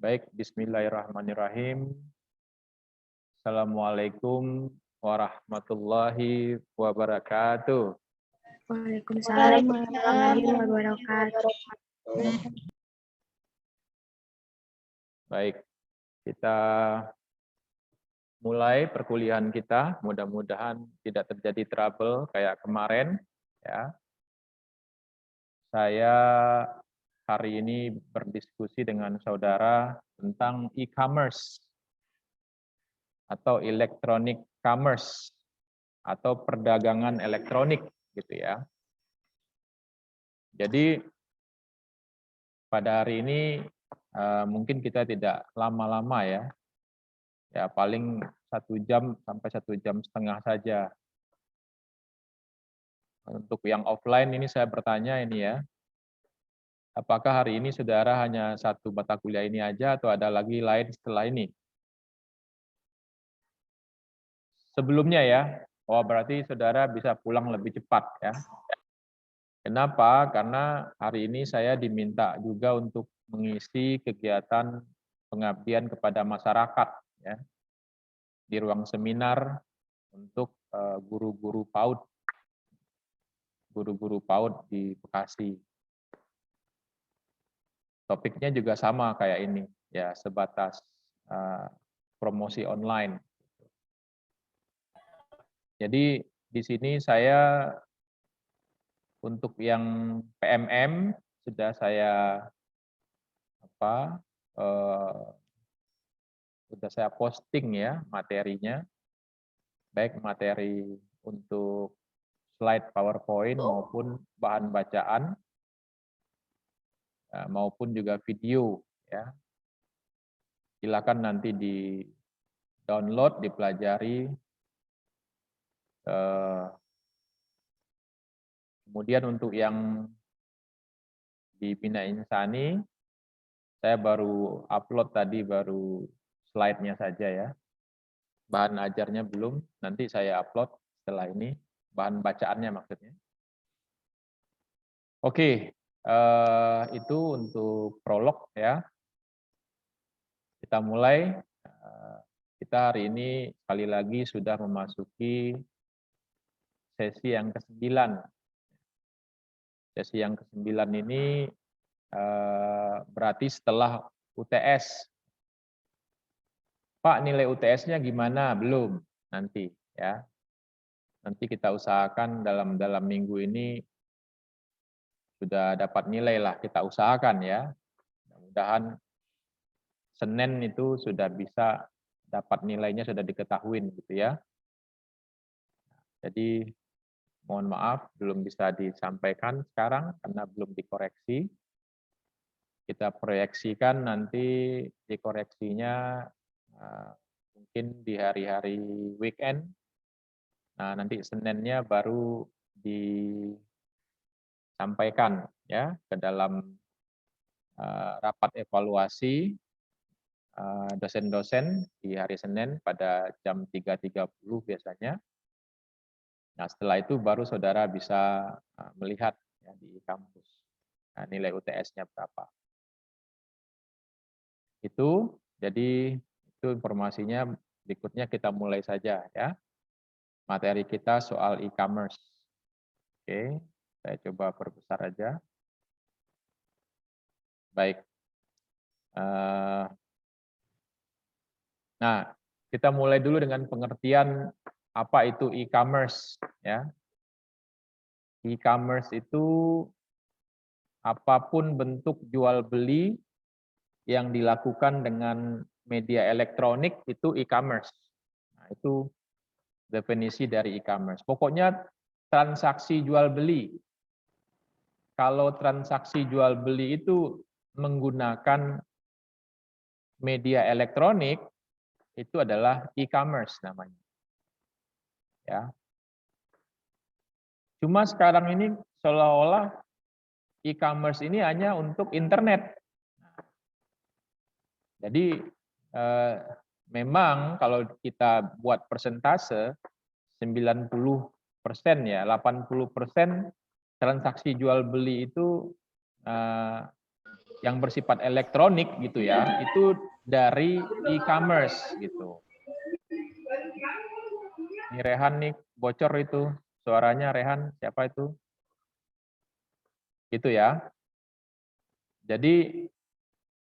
Baik, bismillahirrahmanirrahim. Assalamualaikum warahmatullahi wabarakatuh. Waalaikumsalam warahmatullahi wabarakatuh. Baik, kita mulai perkuliahan kita. Mudah-mudahan tidak terjadi trouble kayak kemarin. Ya, saya hari ini berdiskusi dengan saudara tentang e-commerce atau electronic commerce atau perdagangan elektronik gitu ya. Jadi pada hari ini mungkin kita tidak lama-lama ya. Ya paling 1 jam sampai 1,5 jam saja. Untuk yang offline ini saya bertanya ini ya. Apakah hari ini saudara hanya 1 mata kuliah ini aja atau ada lagi lain setelah ini? Sebelumnya ya, oh berarti saudara bisa pulang lebih cepat ya. Kenapa? Karena hari ini saya diminta juga untuk mengisi kegiatan pengabdian kepada masyarakat ya, di ruang seminar untuk guru-guru PAUD di Bekasi. Topiknya juga sama kayak ini, ya sebatas promosi online. Jadi di sini saya untuk yang PMM sudah saya posting ya materinya, baik materi untuk slide PowerPoint maupun bahan bacaan maupun juga video ya. Silakan nanti di download, dipelajari. Kemudian untuk yang di Bina Insani, saya baru upload tadi baru slide-nya saja ya. Bahan ajarnya belum, nanti saya upload setelah ini, bahan bacaannya maksudnya. Oke, itu untuk prolog ya. Kita mulai. Kita hari ini sekali lagi sudah memasuki sesi yang ke-9. Sesi yang ke-9 ini berarti setelah UTS. Pak, nilai UTS-nya gimana? Belum, nanti ya. Nanti kita usahakan dalam minggu ini sudah dapat nilai lah, kita usahakan ya. Mudah-mudahan Senin itu sudah bisa dapat nilainya sudah diketahui gitu ya. Jadi mohon maaf belum bisa disampaikan sekarang karena belum dikoreksi. Kita proyeksikan nanti dikoreksinya mungkin di hari-hari weekend. Nah, nanti Seninnya baru disampaikan ya ke dalam rapat evaluasi dosen-dosen di hari Senin pada jam 3.30 biasanya. Nah, setelah itu baru saudara bisa melihat ya, di kampus nilai UTS-nya berapa. Itu, jadi itu informasinya. Berikutnya kita mulai saja ya. Materi kita soal e-commerce. Oke, saya coba perbesar aja. Baik. Nah, kita mulai dulu dengan pengertian apa itu e-commerce ya. E-commerce itu apapun bentuk jual beli yang dilakukan dengan media elektronik itu e-commerce. Nah, itu definisi dari e-commerce. Pokoknya transaksi jual beli. Kalau transaksi jual beli itu menggunakan media elektronik, itu adalah e-commerce namanya. Ya. Cuma sekarang ini seolah-olah e-commerce ini hanya untuk internet. Jadi memang kalau kita buat persentase 90% ya, 80% transaksi jual beli itu yang bersifat elektronik gitu ya, itu dari e-commerce gitu. Ini Rehan nih bocor itu suaranya Rehan, siapa itu? Gitu ya. Jadi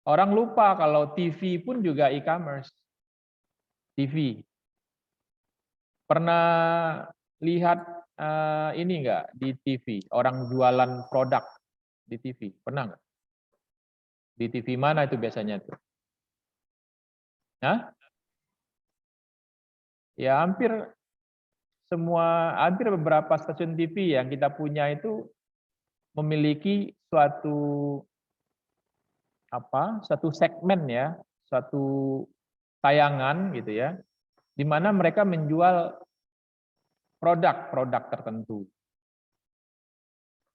orang lupa kalau TV pun juga e-commerce. TV. Pernah lihat ini enggak di TV, orang jualan produk di TV? Pernah enggak? Di TV mana itu biasanya tuh? Hah? Ya hampir beberapa stasiun TV yang kita punya itu memiliki satu segmen ya, suatu tayangan gitu ya, di mana mereka menjual produk-produk tertentu.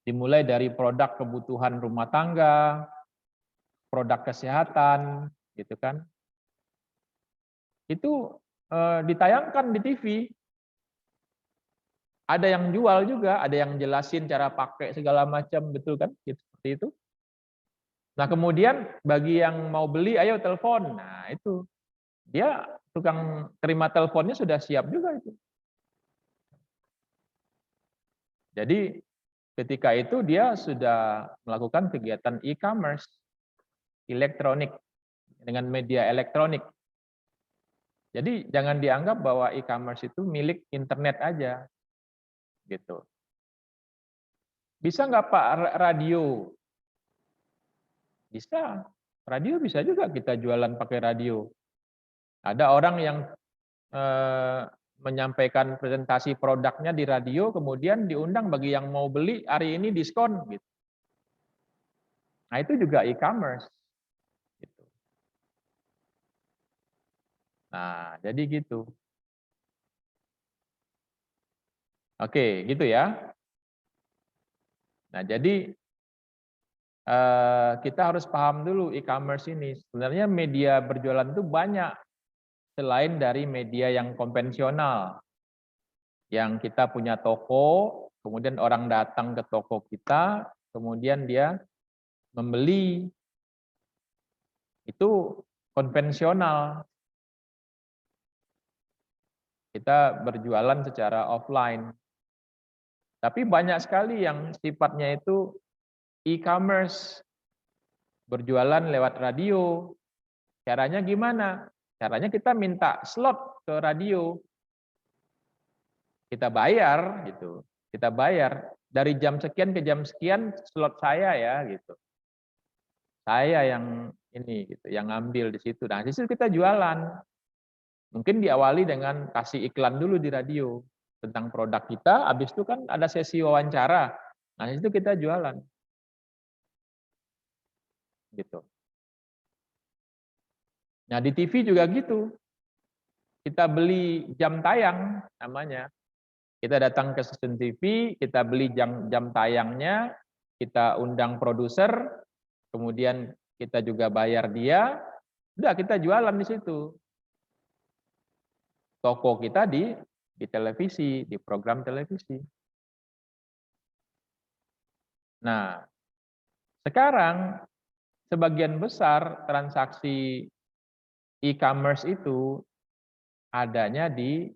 Dimulai dari produk kebutuhan rumah tangga, produk kesehatan, gitu kan. Itu ditayangkan di TV. Ada yang jual juga, ada yang jelasin cara pakai segala macam, betul kan? Gitu, seperti itu. Nah, kemudian bagi yang mau beli, ayo telepon. Nah, itu. Dia tukang terima teleponnya sudah siap juga itu. Jadi ketika itu dia sudah melakukan kegiatan e-commerce, elektronik, dengan media elektronik. Jadi jangan dianggap bahwa e-commerce itu milik internet aja. Gitu. Bisa nggak Pak radio? Bisa. Radio bisa juga kita jualan pakai radio. Ada orang yang menyampaikan presentasi produknya di radio, kemudian diundang bagi yang mau beli hari ini diskon. Gitu. Nah itu juga e-commerce. Gitu. Nah jadi gitu. Oke gitu ya. Nah jadi kita harus paham dulu e-commerce ini. Sebenarnya media berjualan itu banyak selain dari media yang konvensional. Yang kita punya toko, kemudian orang datang ke toko kita, kemudian dia membeli. Itu konvensional. Kita berjualan secara offline. Tapi banyak sekali yang sifatnya itu e-commerce. Berjualan lewat radio. Caranya gimana? Caranya kita minta slot ke radio. Kita bayar gitu. Kita bayar dari jam sekian ke jam sekian slot saya ya gitu. Saya yang ini gitu, yang ngambil di situ. Nah, di situ kita jualan. Mungkin diawali dengan kasih iklan dulu di radio tentang produk kita, habis itu kan ada sesi wawancara. Nah, di situ kita jualan. Gitu. Nah, di TV juga gitu. Kita beli jam tayang namanya. Kita datang ke stasiun TV, kita beli jam tayangnya, kita undang produser, kemudian kita juga bayar dia, udah kita jualan di situ. Toko kita di televisi, di program televisi. Nah, sekarang sebagian besar transaksi e-commerce itu adanya di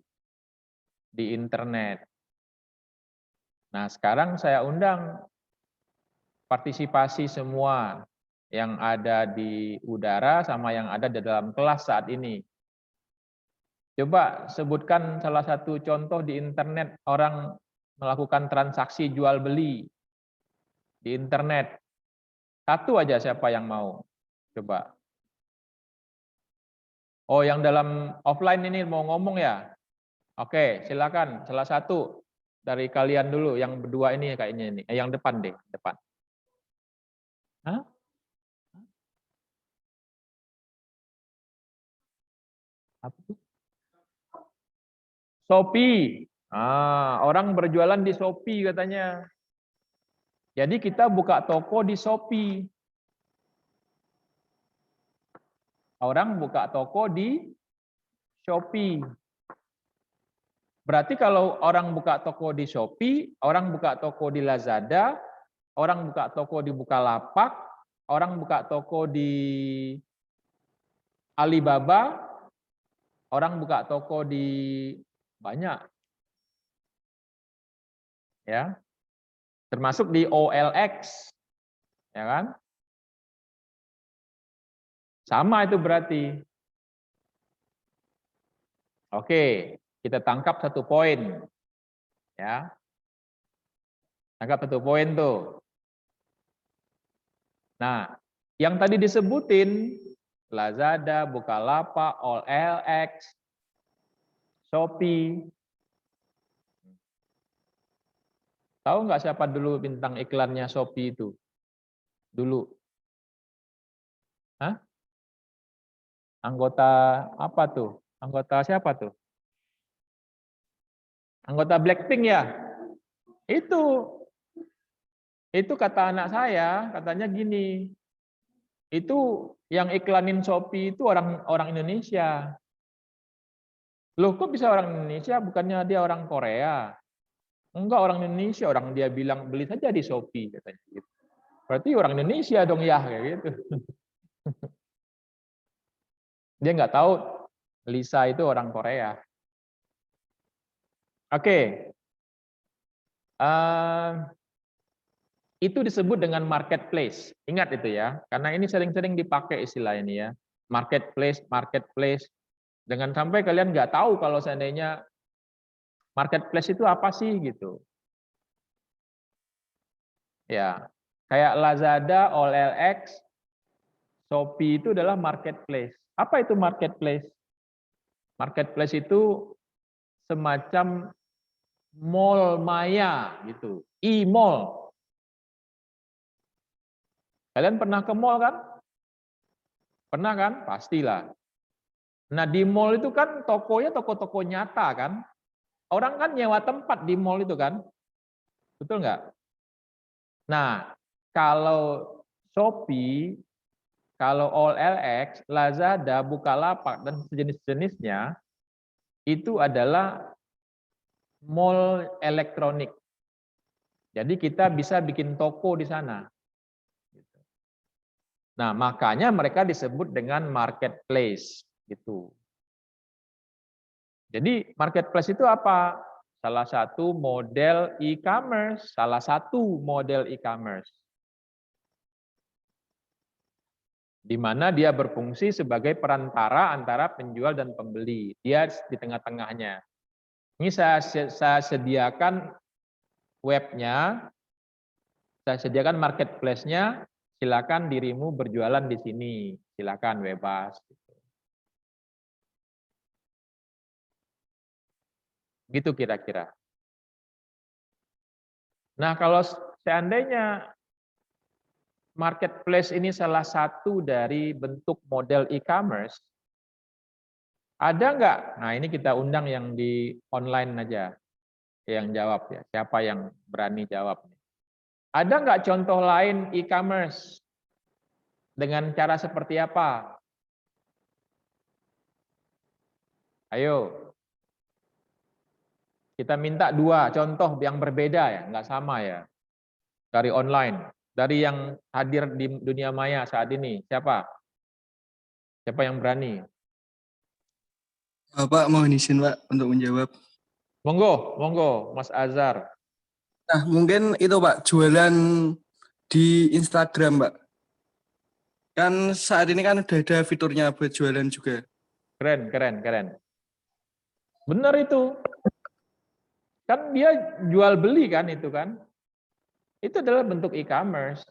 internet. Nah, sekarang saya undang partisipasi semua yang ada di udara sama yang ada di dalam kelas saat ini. Coba sebutkan salah satu contoh di internet orang melakukan transaksi jual beli di internet. Satu aja siapa yang mau? Coba. Oh, yang dalam offline ini mau ngomong ya? Oke, silakan. Salah satu dari kalian dulu, yang berdua ini kayaknya ini. Yang depan deh, depan. Hah? Apa tuh? Shopee. Orang berjualan di Shopee katanya. Jadi kita buka toko di Shopee. Orang buka toko di Shopee. Berarti kalau orang buka toko di Shopee, orang buka toko di Lazada, orang buka toko di Bukalapak, orang buka toko di Alibaba, orang buka toko di banyak, ya, termasuk di OLX, ya kan? Sama itu berarti. Oke, kita tangkap satu poin, ya. Tangkap satu poin tuh. Nah, yang tadi disebutin Lazada, Bukalapak, OLX, Shopee. Tahu nggak siapa dulu bintang iklannya Shopee itu? Dulu. Hah? Anggota apa tuh? Anggota siapa tuh? Anggota Blackpink ya? Itu. Itu kata anak saya, katanya gini. Itu yang iklanin Shopee itu orang Indonesia. Loh, kok bisa orang Indonesia? Bukannya dia orang Korea? Enggak, orang Indonesia. Orang dia bilang beli saja di Shopee, katanya gitu. Berarti orang Indonesia dong ya, kayak gitu. Dia nggak tahu Lisa itu orang Korea. Oke. Itu disebut dengan marketplace. Ingat itu ya, karena ini sering-sering dipakai istilah ini ya. Marketplace, marketplace. Jangan sampai kalian nggak tahu kalau seandainya marketplace itu apa sih gitu. Ya, kayak Lazada, OLX, Shopee itu adalah marketplace. Apa itu marketplace? Marketplace itu semacam mall maya gitu, e-mall. Kalian pernah ke mall kan? Pernah kan? Pastilah. Nah, di mall itu kan tokonya toko-toko nyata kan? Orang kan nyewa tempat di mall itu kan? Betul nggak? Nah, kalau Shopee, kalau OLX, Lazada, Bukalapak, dan sejenis-jenisnya, itu adalah mall elektronik. Jadi kita bisa bikin toko di sana. Nah, makanya mereka disebut dengan marketplace. Gitu. Jadi marketplace itu apa? Salah satu model e-commerce, salah satu model e-commerce. Di mana dia berfungsi sebagai perantara antara penjual dan pembeli. Dia di tengah-tengahnya. Ini saya sediakan webnya, saya sediakan marketplace-nya, silakan dirimu berjualan di sini, silakan bebas. Gitu kira-kira. Nah, kalau seandainya marketplace ini salah satu dari bentuk model e-commerce, ada nggak? Nah, ini kita undang yang di online aja, yang jawab ya. Siapa yang berani jawab? Ada nggak contoh lain e-commerce? Dengan cara seperti apa? Ayo, kita minta 2 contoh yang berbeda ya, nggak sama ya. Dari online, dari yang hadir di dunia maya saat ini, siapa? Siapa yang berani? Pak, mohon izin Pak untuk menjawab. Monggo, monggo, Mas Azhar. Nah, mungkin itu Pak, jualan di Instagram Pak. Kan saat ini kan udah ada fiturnya buat jualan juga. Keren, keren, keren. Benar itu. Kan dia jual beli kan itu kan. Itu adalah bentuk e-commerce.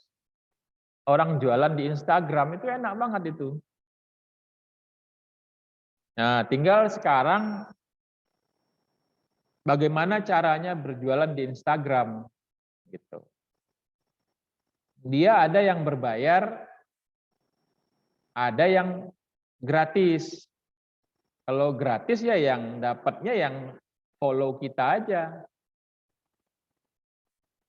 Orang jualan di Instagram itu enak banget itu. Nah, tinggal sekarang bagaimana caranya berjualan di Instagram gitu. Dia ada yang berbayar, ada yang gratis. Kalau gratis ya yang dapatnya yang follow kita aja.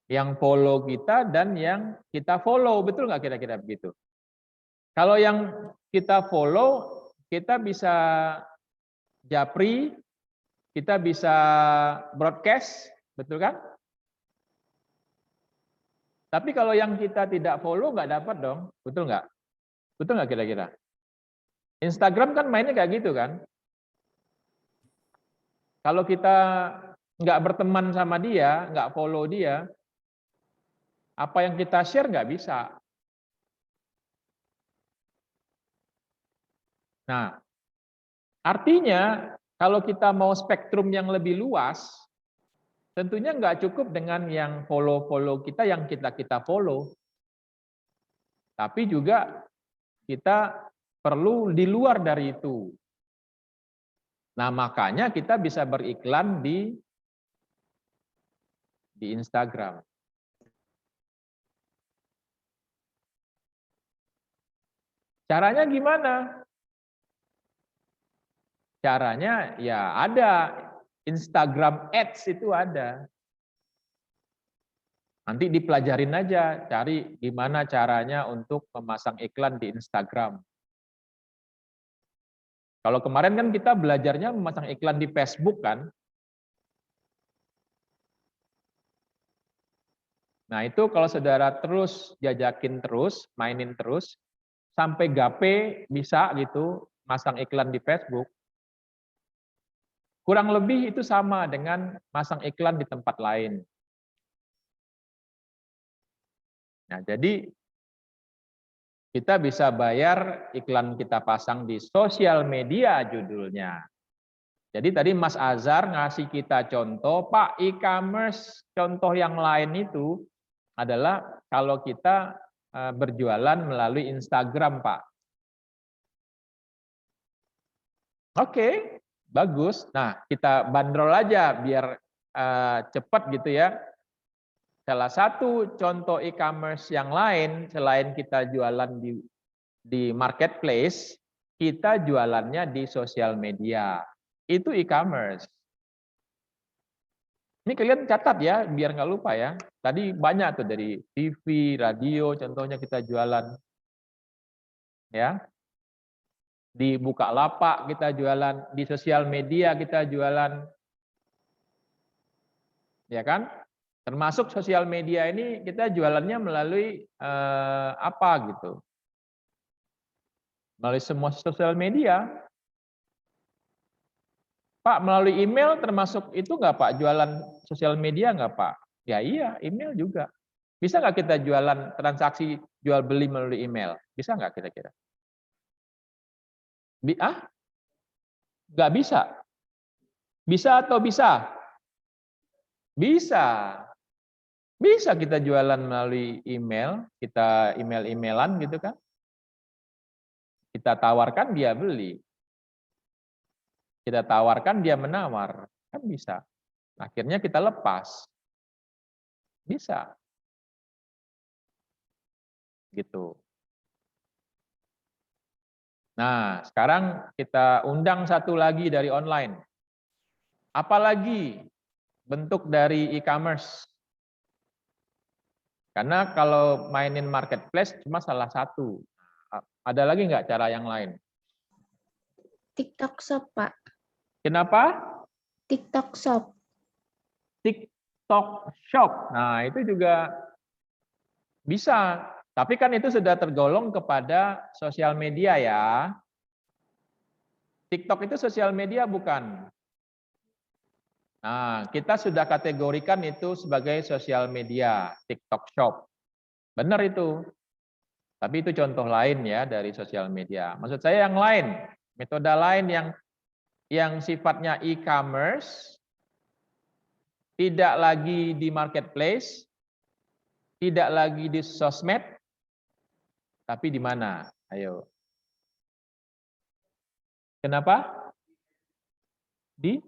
Yang follow kita dan yang kita follow, betul nggak kira-kira begitu? Kalau yang kita follow, kita bisa japri, kita bisa broadcast, betul kan? Tapi kalau yang kita tidak follow nggak dapat dong, betul nggak? Betul nggak kira-kira? Instagram kan mainnya kayak gitu kan? Kalau kita nggak berteman sama dia, nggak follow dia, apa yang kita share nggak bisa. Nah, artinya kalau kita mau spektrum yang lebih luas, tentunya nggak cukup dengan yang follow-follow kita, yang kita follow. Tapi juga kita perlu di luar dari itu. Nah, makanya kita bisa beriklan di Instagram. Caranya gimana? Caranya ya ada Instagram Ads itu ada. Nanti dipelajarin aja, cari gimana caranya untuk memasang iklan di Instagram. Kalau kemarin kan kita belajarnya memasang iklan di Facebook kan. Nah itu kalau saudara terus jajakin terus, mainin terus, sampai gape bisa gitu, masang iklan di Facebook. Kurang lebih itu sama dengan masang iklan di tempat lain. Nah jadi kita bisa bayar iklan kita pasang di sosial media judulnya. Jadi tadi Mas Azhar ngasih kita contoh, Pak, e-commerce contoh yang lain itu adalah kalau kita berjualan melalui Instagram, Pak. Oke, bagus. Nah, kita bandrol aja biar cepat gitu ya. Salah satu contoh e-commerce yang lain selain kita jualan di marketplace, kita jualannya di sosial media. Itu e-commerce. Ini kalian catat ya, biar nggak lupa ya. Tadi banyak tuh dari TV, radio, contohnya kita jualan. Ya, di Bukalapak kita jualan, di sosial media kita jualan. Ya kan? Termasuk sosial media ini kita jualannya melalui apa gitu. Melalui semua sosial media. Pak, melalui email termasuk itu nggak Pak? Jualan sosial media nggak Pak? Ya iya, email juga. Bisa nggak kita jualan transaksi jual beli melalui email? Bisa nggak kira-kira? Nggak bisa. Bisa atau bisa? Bisa. Bisa kita jualan melalui email, kita email-emailan gitu kan. Kita tawarkan, dia beli. Kita tawarkan, dia menawar. Kan bisa. Akhirnya kita lepas. Bisa. Gitu. Nah, sekarang kita undang satu lagi dari online. Apalagi bentuk dari e-commerce? Karena kalau mainin marketplace cuma salah satu. Ada lagi nggak cara yang lain? TikTok Shop, Pak. Kenapa? TikTok Shop. TikTok Shop. Nah, itu juga bisa. Tapi kan itu sudah tergolong kepada sosial media ya. TikTok itu sosial media bukan? Nah, kita sudah kategorikan itu sebagai sosial media, TikTok Shop. Benar itu. Tapi itu contoh lain ya dari sosial media. Maksud saya yang lain, metode lain yang sifatnya e-commerce, tidak lagi di marketplace, tidak lagi di sosmed, tapi di mana? Ayo. Kenapa? Di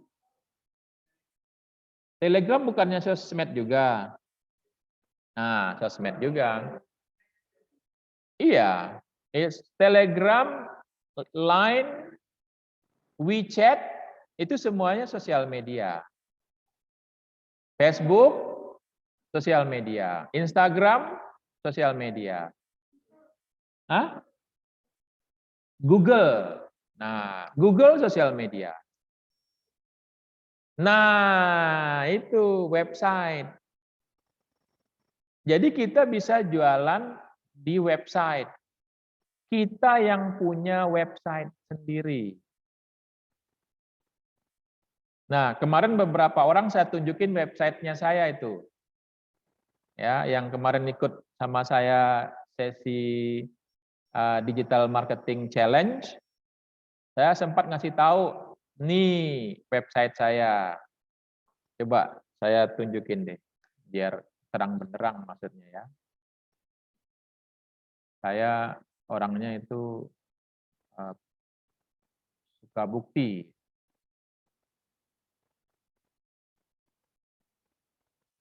Telegram bukannya sosmed juga? Nah, sosmed juga. Iya, Telegram, Line, WeChat, itu semuanya sosial media. Facebook, sosial media. Instagram, sosial media. Hah? Google. Nah, Google sosial media. Nah, itu website. Jadi kita bisa jualan di website. Kita yang punya website sendiri. Nah, kemarin beberapa orang saya tunjukin websitenya saya itu. Ya, yang kemarin ikut sama saya sesi Digital Marketing Challenge, saya sempat ngasih tahu, nih website saya. Coba saya tunjukin deh, biar terang benderang maksudnya ya. Saya orangnya itu suka bukti.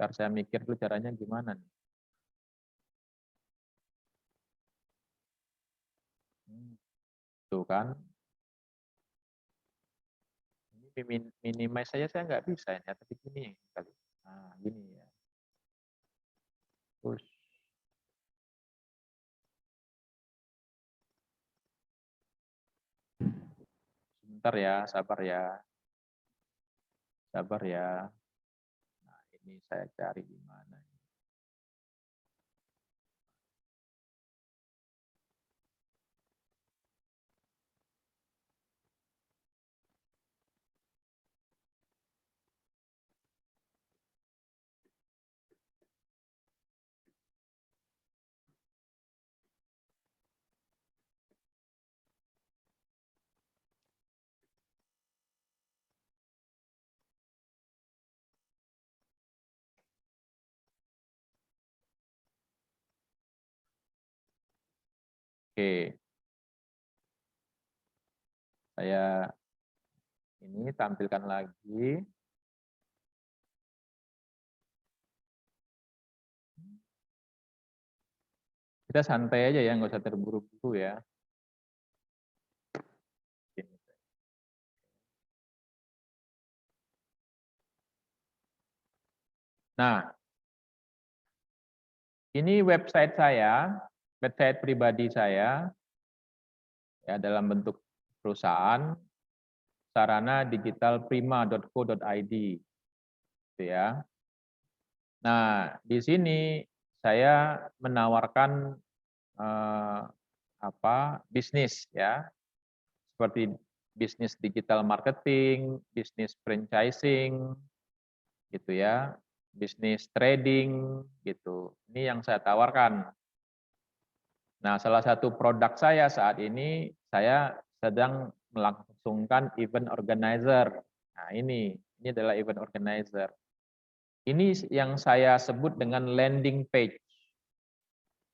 Ntar saya mikir dulu caranya gimana nih. Tuh kan, ini minimize saya nggak bisa ya, tapi gini kali. Nah, gini ya. Terus sebentar ya, sabar ya. Sabar ya. Nah, ini saya cari di mana. Oke, saya ini tampilkan lagi. Kita santai aja ya, nggak usah terburu-buru ya. Nah, ini website saya, website pribadi saya, ya dalam bentuk perusahaan, saranadigitalprima.co.id, gitu ya. Nah, di sini saya menawarkan bisnis ya, seperti bisnis digital marketing, bisnis franchising, gitu ya, bisnis trading, gitu. Ini yang saya tawarkan. Nah, salah satu produk saya saat ini, saya sedang melangsungkan event organizer. Nah, ini adalah event organizer. Ini yang saya sebut dengan landing page.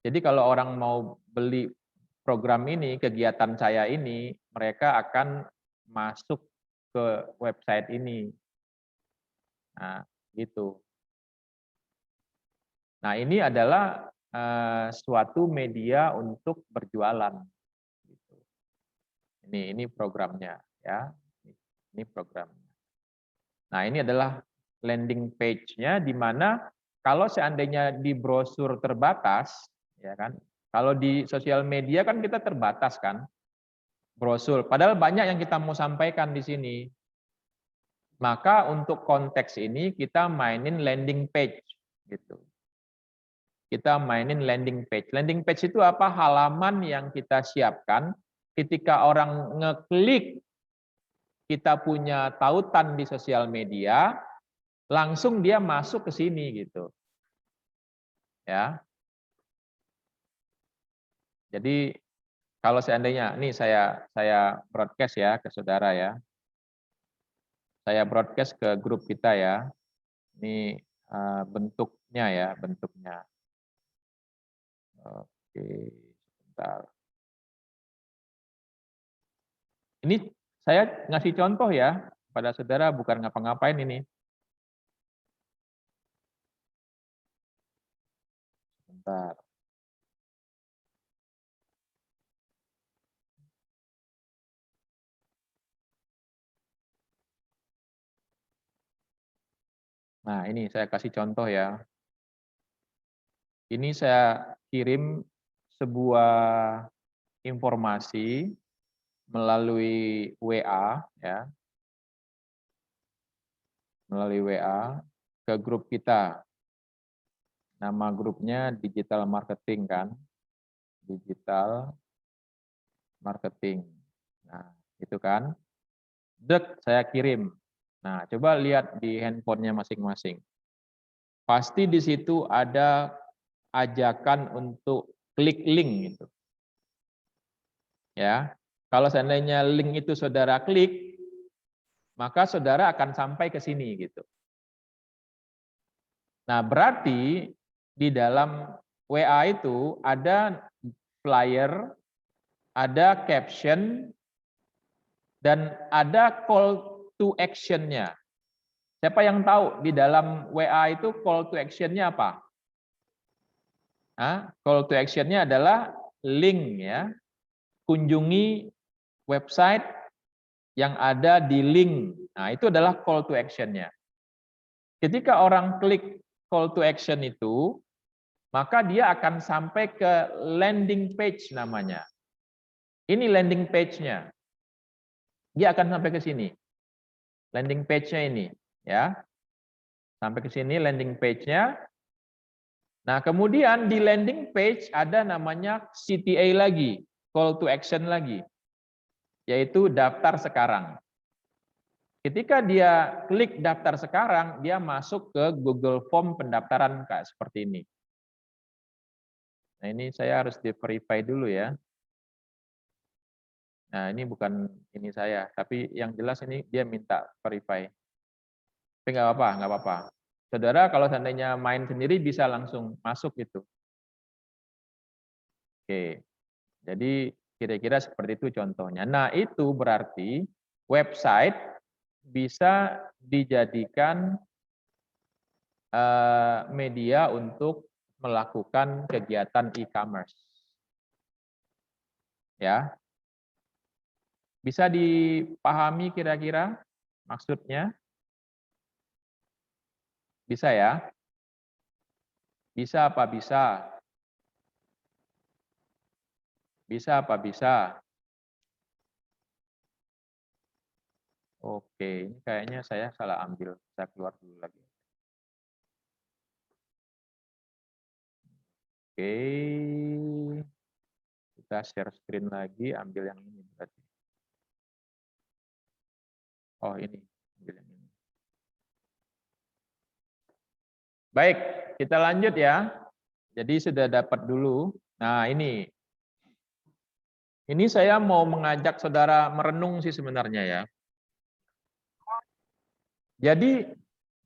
Jadi kalau orang mau beli program ini, kegiatan saya ini, mereka akan masuk ke website ini. Nah, gitu. Nah, ini adalah suatu media untuk berjualan. Gitu. Ini programnya, ya. Ini programnya. Nah, ini adalah landing page-nya, di mana kalau seandainya di brosur terbatas, ya kan? Kalau di sosial media kan kita terbatas kan, brosur. Padahal banyak yang kita mau sampaikan di sini. Maka untuk konteks ini kita mainin landing page, gitu. Kita mainin landing page. Landing page itu apa? Halaman yang kita siapkan ketika orang ngeklik kita punya tautan di sosial media, langsung dia masuk ke sini gitu. Ya. Jadi kalau seandainya nih saya broadcast ya ke saudara ya. Saya broadcast ke grup kita ya. Ini bentuknya ya, bentuknya. Oke, sebentar. Ini saya ngasih contoh ya pada saudara, bukan ngapa-ngapain ini. Sebentar. Nah, ini saya kasih contoh ya. Ini saya kirim sebuah informasi melalui WA ya, melalui WA ke grup kita. Nama grupnya digital marketing kan? Digital marketing. Nah, itu kan. Dek, saya kirim. Nah, coba lihat di handphonenya masing-masing. Pasti di situ ada ajakan untuk klik link gitu. Ya. Kalau seandainya link itu saudara klik, maka saudara akan sampai ke sini gitu. Nah, berarti di dalam WA itu ada flyer, ada caption, dan ada call to action-nya. Siapa yang tahu di dalam WA itu call to action-nya apa? Nah, call to action-nya adalah link ya. Kunjungi website yang ada di link. Nah, itu adalah call to action-nya. Ketika orang klik call to action itu, maka dia akan sampai ke landing page namanya. Ini landing page-nya. Dia akan sampai ke sini. Landing page-nya ini, ya. Sampai ke sini landing page-nya. Nah, kemudian di landing page ada namanya CTA lagi, call to action lagi, yaitu daftar sekarang. Ketika dia klik daftar sekarang, dia masuk ke Google Form pendaftaran kayak seperti ini. Nah, ini saya harus di-verify dulu ya. Nah, ini bukan ini saya, tapi yang jelas ini dia minta verify. Tapi nggak apa-apa, nggak apa-apa. Saudara kalau seandainya main sendiri bisa langsung masuk gitu. Oke, jadi kira-kira seperti itu contohnya. Nah, itu berarti website bisa dijadikan media untuk melakukan kegiatan e-commerce. Ya. Bisa dipahami kira-kira maksudnya? Bisa ya? Bisa apa bisa? Bisa apa bisa? Oke, ini kayaknya saya salah ambil. Saya keluar dulu lagi. Oke. Kita share screen lagi, ambil yang ini berarti. Oh, ini. Ambil yang ini. Baik, kita lanjut ya. Jadi sudah dapat dulu. Nah, ini. Ini saya mau mengajak saudara merenung sih sebenarnya ya. Jadi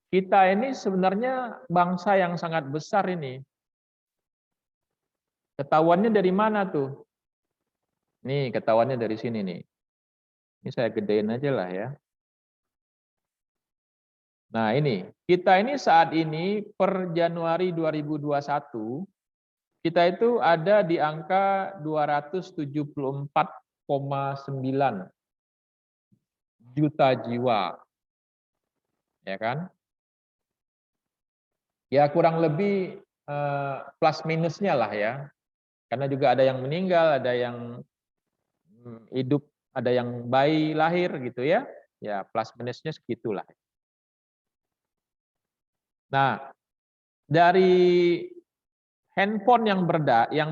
kita ini sebenarnya bangsa yang sangat besar ini. Ketahuannya dari mana tuh? Nih, ketahuannya dari sini nih. Ini saya gedein aja lah ya. Nah, ini. Kita ini saat ini per Januari 2021, kita itu ada di angka 274,9 juta jiwa. Ya kan? Ya kurang lebih plus minusnya lah ya. Karena juga ada yang meninggal, ada yang hidup, ada yang bayi lahir gitu ya. Ya plus minusnya segitulah. Nah, dari handphone yang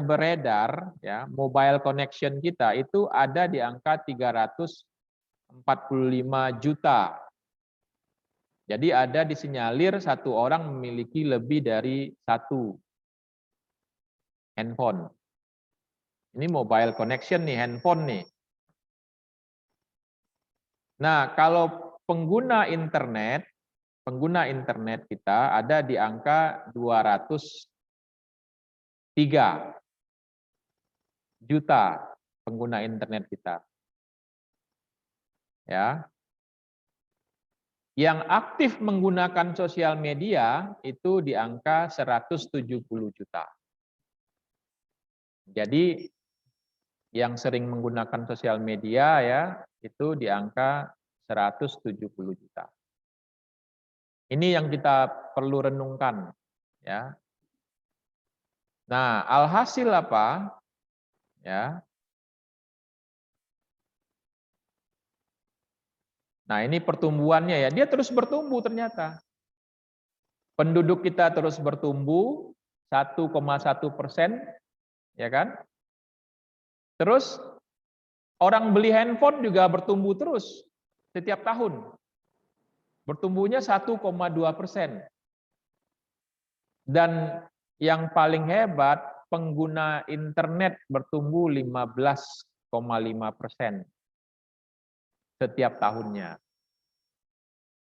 beredar ya, mobile connection kita itu ada di angka 345 juta. Jadi ada disinyalir satu orang memiliki lebih dari satu handphone. Ini mobile connection nih, handphone nih. Nah, kalau pengguna internet kita ada di angka 203 juta pengguna internet kita. Ya. Yang aktif menggunakan sosial media itu di angka 170 juta. Jadi yang sering menggunakan sosial media ya itu di angka 170 juta. Ini yang kita perlu renungkan ya. Nah, alhasil apa? Ya. Nah, ini pertumbuhannya ya, dia terus bertumbuh ternyata. Penduduk kita terus bertumbuh, 1,1%, ya kan? Terus orang beli handphone juga bertumbuh terus setiap tahun. Bertumbuhnya 1,2%. Dan yang paling hebat, pengguna internet bertumbuh 15,5% setiap tahunnya.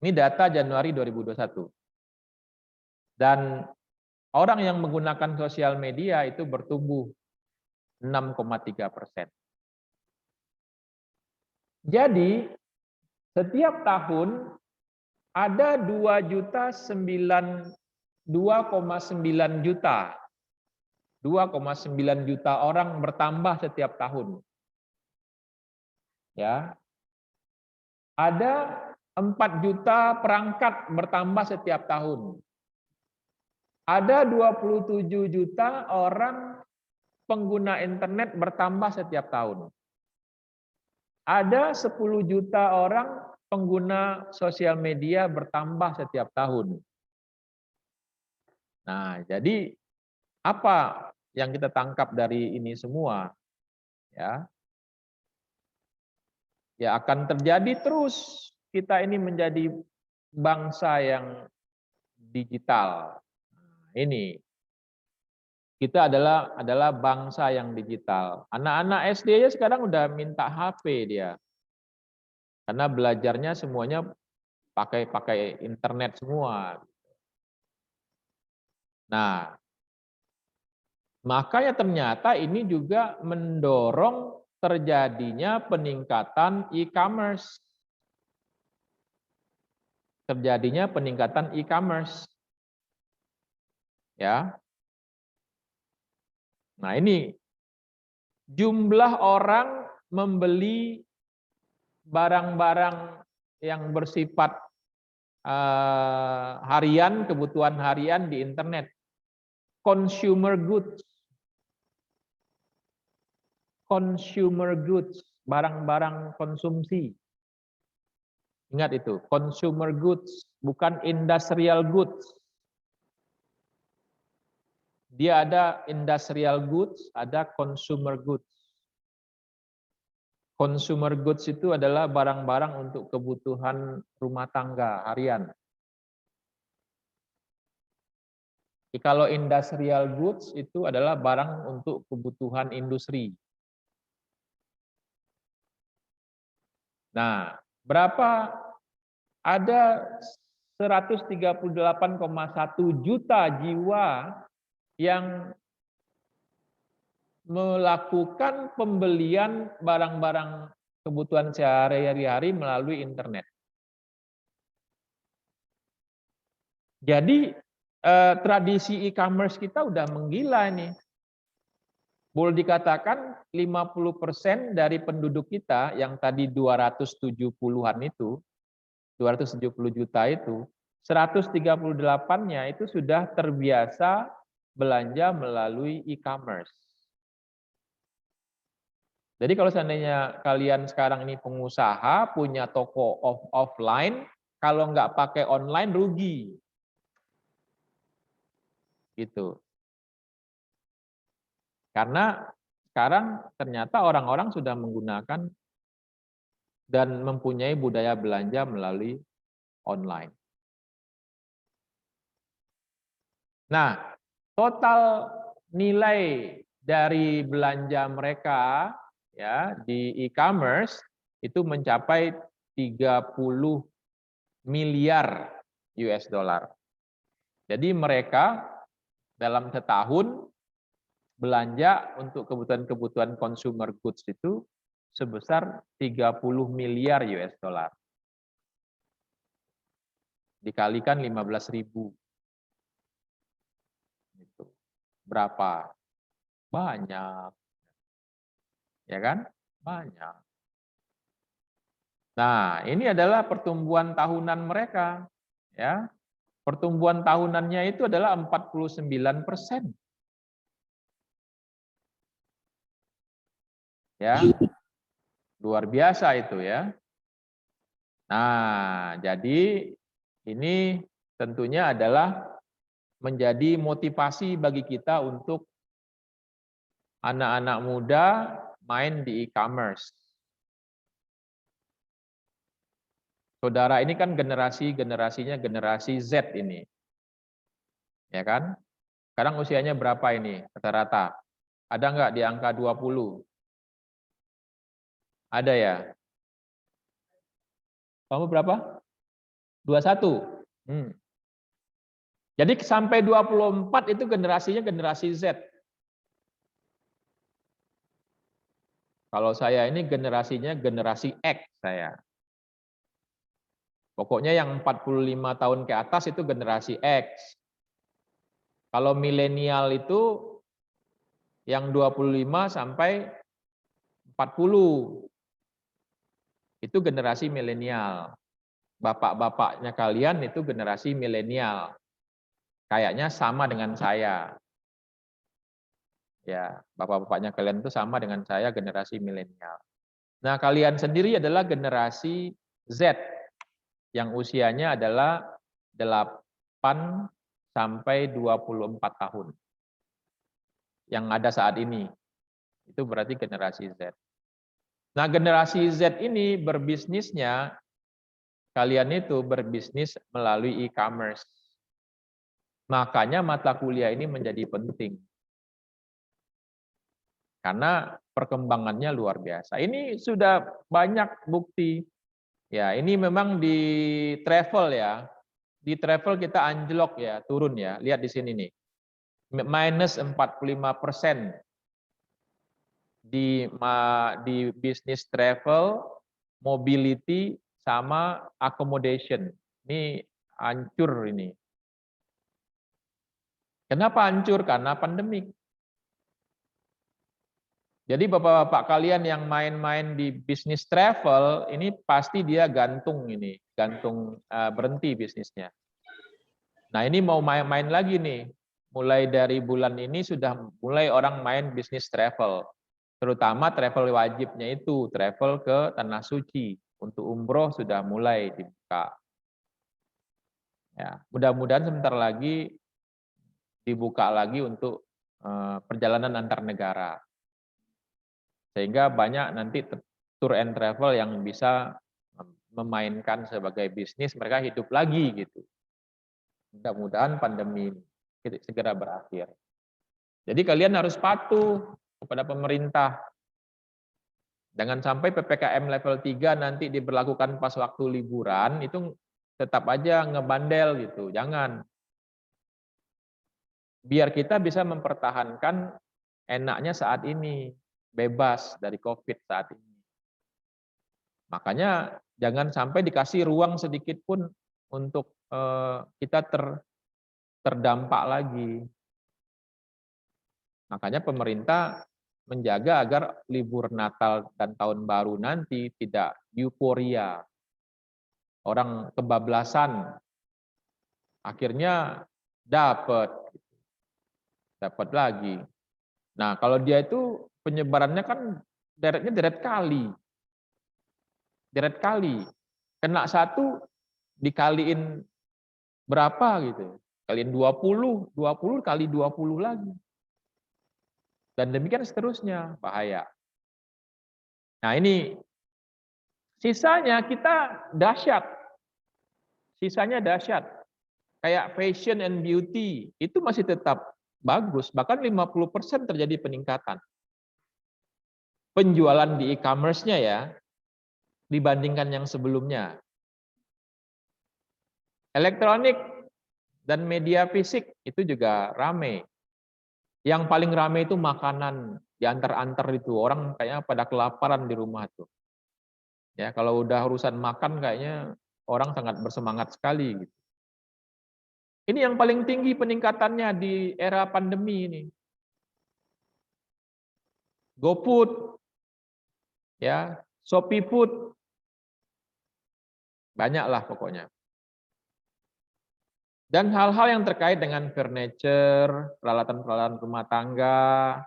Ini data Januari 2021. Dan orang yang menggunakan sosial media itu bertumbuh 6,3%. Jadi setiap tahun ada 2,9 juta orang bertambah setiap tahun. Ya. Ada 4 juta perangkat bertambah setiap tahun. Ada 27 juta orang pengguna internet bertambah setiap tahun. Ada 10 juta orang pengguna sosial media bertambah setiap tahun. Nah, jadi apa yang kita tangkap dari ini semua? Ya, ya akan terjadi terus kita ini menjadi bangsa yang digital. Ini kita adalah bangsa yang digital. Anak-anak SD aja sekarang udah minta HP dia. Karena belajarnya semuanya pakai internet semua. Nah, makanya ternyata ini juga mendorong terjadinya peningkatan e-commerce. Terjadinya peningkatan e-commerce. Ya. Nah, ini jumlah orang membeli barang-barang yang bersifat harian, kebutuhan harian di internet. Consumer goods. Consumer goods, barang-barang konsumsi. Ingat itu, consumer goods, bukan industrial goods. Dia ada industrial goods, ada consumer goods. Consumer goods itu adalah barang-barang untuk kebutuhan rumah tangga harian. Kalau industrial goods itu adalah barang untuk kebutuhan industri. Nah, berapa? Ada 138,1 juta jiwa yang melakukan pembelian barang-barang kebutuhan sehari-hari melalui internet. Jadi tradisi e-commerce kita udah menggila nih. Boleh dikatakan 50% dari penduduk kita yang tadi 270-an itu, 270 juta itu, 138-nya itu sudah terbiasa belanja melalui e-commerce. Jadi kalau seandainya kalian sekarang ini pengusaha, punya toko offline, kalau nggak pakai online rugi. Gitu. Karena sekarang ternyata orang-orang sudah menggunakan dan mempunyai budaya belanja melalui online. Nah, total nilai dari belanja mereka ya di e-commerce itu mencapai 30 miliar US dollar. Jadi mereka dalam setahun belanja untuk kebutuhan-kebutuhan consumer goods itu sebesar 30 miliar US dollar. Dikalikan 15.000. Itu. Berapa? Banyak. Ya kan? Banyak. Nah, ini adalah pertumbuhan tahunan mereka. Ya. Pertumbuhan tahunannya itu adalah 49%. Ya. Luar biasa itu ya. Nah, jadi ini tentunya adalah menjadi motivasi bagi kita untuk anak-anak muda main di e-commerce. Saudara ini kan generasinya generasi Z ini. Ya kan? Sekarang usianya berapa ini rata-rata? Ada nggak di angka 20? Ada ya? Kamu berapa? 21? Jadi sampai 24 itu generasinya generasi Z. Kalau saya ini generasinya generasi X saya. Pokoknya yang 45 tahun ke atas itu generasi X. Kalau milenial itu yang 25 sampai 40. Itu generasi milenial. Bapak-bapaknya kalian itu generasi milenial. Kayaknya sama dengan saya. Ya, bapak-bapaknya kalian itu sama dengan saya generasi milenial. Nah, kalian sendiri adalah generasi Z yang usianya adalah 8 sampai 24 tahun. Yang ada saat ini. Itu berarti generasi Z. Nah, generasi Z ini berbisnisnya, kalian itu berbisnis melalui e-commerce. Makanya mata kuliah ini menjadi penting. Karena perkembangannya luar biasa. Ini sudah banyak bukti. Ya, ini memang di travel ya. Di travel kita anjlok ya, turun ya. Lihat di sini nih. Minus 45% di bisnis travel, mobility, sama accommodation. Ini hancur ini. Kenapa hancur? Karena pandemik. Jadi bapak-bapak kalian yang main-main di bisnis travel, ini pasti dia gantung ini, berhenti bisnisnya. Nah ini mau main-main lagi nih, mulai dari bulan ini sudah mulai orang main bisnis travel, terutama travel wajibnya itu, travel ke Tanah Suci, untuk umroh sudah mulai dibuka. Ya, mudah-mudahan sebentar lagi dibuka lagi untuk perjalanan antar negara. Sehingga banyak nanti tour and travel yang bisa memainkan sebagai bisnis, mereka hidup lagi gitu. Mudah-mudahan pandemi ini segera berakhir. Jadi kalian harus patuh kepada pemerintah. Jangan sampai PPKM level 3 nanti diberlakukan pas waktu liburan, itu tetap aja ngebandel gitu. Jangan. Biar kita bisa mempertahankan enaknya saat ini, bebas dari COVID saat ini. Makanya jangan sampai dikasih ruang sedikit pun untuk kita terdampak lagi. Makanya pemerintah menjaga agar libur Natal dan Tahun Baru nanti tidak euforia. Orang kebablasan, akhirnya dapat lagi. Nah, kalau dia itu penyebarannya kan deretnya deret kali. Deret kali. Kena satu dikaliin berapa gitu. Kaliin 20 kali 20 lagi. Dan demikian seterusnya, bahaya. Nah, ini sisanya kita dahsyat. Sisanya dahsyat. Kayak fashion and beauty itu masih tetap bagus, bahkan 50% terjadi peningkatan. Penjualan di e-commerce-nya ya dibandingkan yang sebelumnya. Elektronik dan media fisik itu juga rame. Yang paling rame itu makanan, diantar-antar itu orang kayaknya pada kelaparan di rumah tuh. Ya, kalau udah urusan makan kayaknya orang sangat bersemangat sekali gitu. Ini yang paling tinggi peningkatannya di era pandemi ini. GoFood, ya, Shopee Food, banyaklah pokoknya. Dan hal-hal yang terkait dengan furniture, peralatan-peralatan rumah tangga,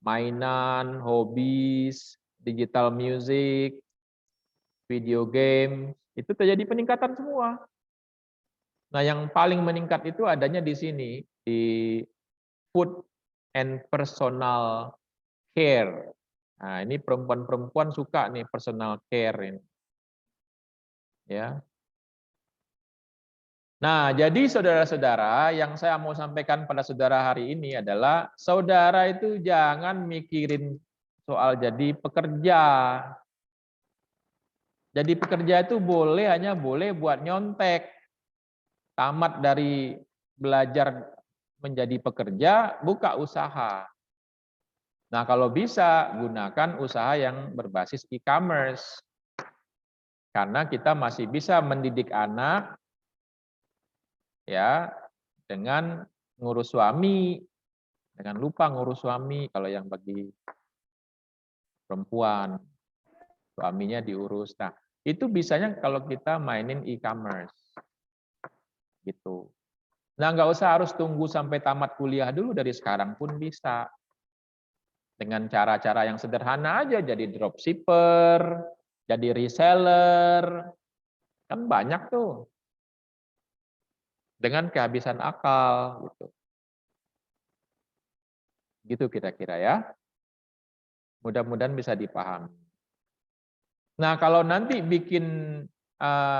mainan, hobis, digital music, video game, itu terjadi peningkatan semua. Nah, yang paling meningkat itu adanya di sini, di food and personal care. Nah, ini perempuan-perempuan suka nih personal care ini. Ya. Nah, jadi saudara-saudara, yang saya mau sampaikan pada saudara hari ini adalah saudara itu jangan mikirin soal jadi pekerja. Jadi pekerja itu hanya boleh buat nyontek. Tamat dari belajar menjadi pekerja, buka usaha. Nah, kalau bisa gunakan usaha yang berbasis e-commerce. Karena kita masih bisa mendidik anak ya dengan ngurus suami, dengan lupa ngurus suami kalau yang bagi perempuan, suaminya diurus. Nah, itu bisanya kalau kita mainin e-commerce. Gitu. Nah, nggak usah harus tunggu sampai tamat kuliah dulu, dari sekarang pun bisa. Dengan cara-cara yang sederhana aja, jadi dropshipper, jadi reseller, kan banyak tuh. Dengan kehabisan akal, gitu. Gitu kira-kira ya. Mudah-mudahan bisa dipahami. Nah, kalau nanti bikin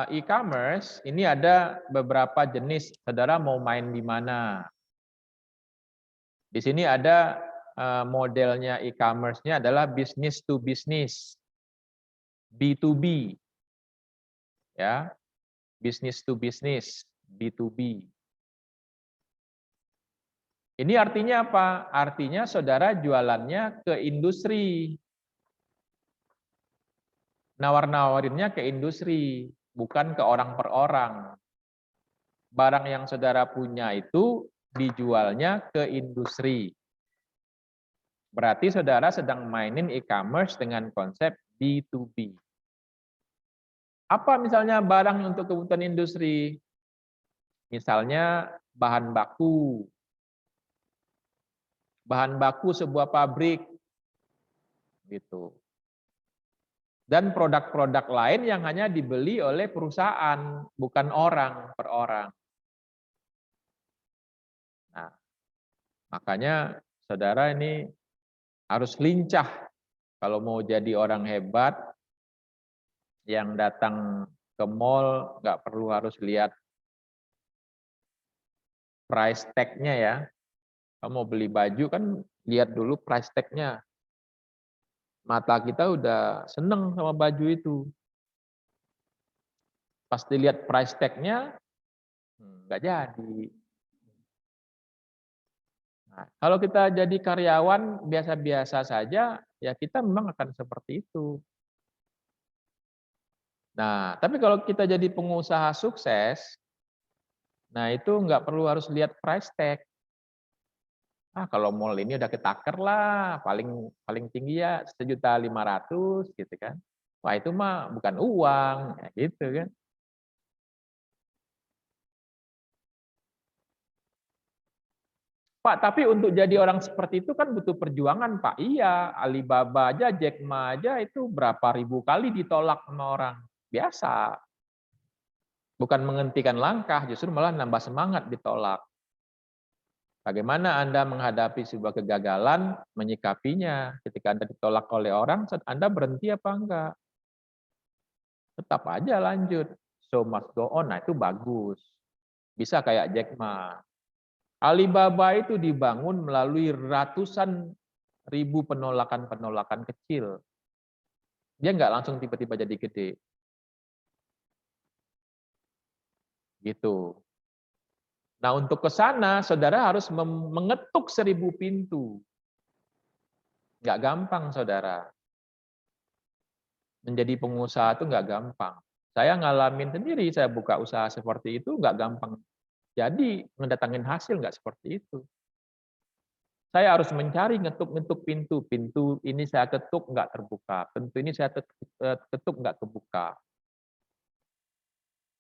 e-commerce, ini ada beberapa jenis. Saudara mau main di mana? Di sini ada modelnya e-commerce-nya adalah business to business, B2B, ya, business to business, B2B. Ini artinya apa? Artinya saudara jualannya ke industri, nawar-nawarinnya ke industri, bukan ke orang per orang. Barang yang saudara punya itu dijualnya ke industri. Berarti saudara sedang mainin e-commerce dengan konsep B2B. Apa misalnya barang untuk kebutuhan industri? Misalnya bahan baku. Bahan baku sebuah pabrik. Gitu. Dan produk-produk lain yang hanya dibeli oleh perusahaan, bukan orang per orang. Nah, makanya saudara ini harus lincah kalau mau jadi orang hebat yang datang ke mall, nggak perlu harus lihat price tag-nya ya. Kamu mau beli baju kan lihat dulu price tag-nya. Mata kita udah seneng sama baju itu. Pas dilihat price tag-nya, nggak jadi. Nah, kalau kita jadi karyawan biasa-biasa saja, ya kita memang akan seperti itu. Nah, tapi kalau kita jadi pengusaha sukses, nah itu nggak perlu harus lihat price tag. Kalau mall ini udah ketaker lah, paling tinggi ya 1.500.000 gitu kan. Wah itu mah bukan uang, ya gitu kan. Pak, tapi untuk jadi orang seperti itu kan butuh perjuangan, Pak. Iya, Alibaba aja, Jack Ma aja itu berapa ribu kali ditolak sama orang. Biasa. Bukan menghentikan langkah, justru malah nambah semangat ditolak. Bagaimana Anda menghadapi sebuah kegagalan, menyikapinya ketika Anda ditolak oleh orang, Anda berhenti apa enggak? Tetap aja lanjut. So must go on, nah itu bagus. Bisa kayak Jack Ma. Alibaba itu dibangun melalui ratusan ribu penolakan-penolakan kecil. Dia nggak langsung tiba-tiba jadi gede. Gitu. Nah untuk ke sana, saudara harus mengetuk 1.000 pintu. Nggak gampang, saudara. Menjadi pengusaha itu nggak gampang. Saya ngalamin sendiri, saya buka usaha seperti itu nggak gampang. Jadi mendatangin hasil nggak seperti itu. Saya harus mencari ngetuk-ngetuk pintu. Pintu ini saya ketuk nggak terbuka. Pintu ini saya ketuk nggak kebuka.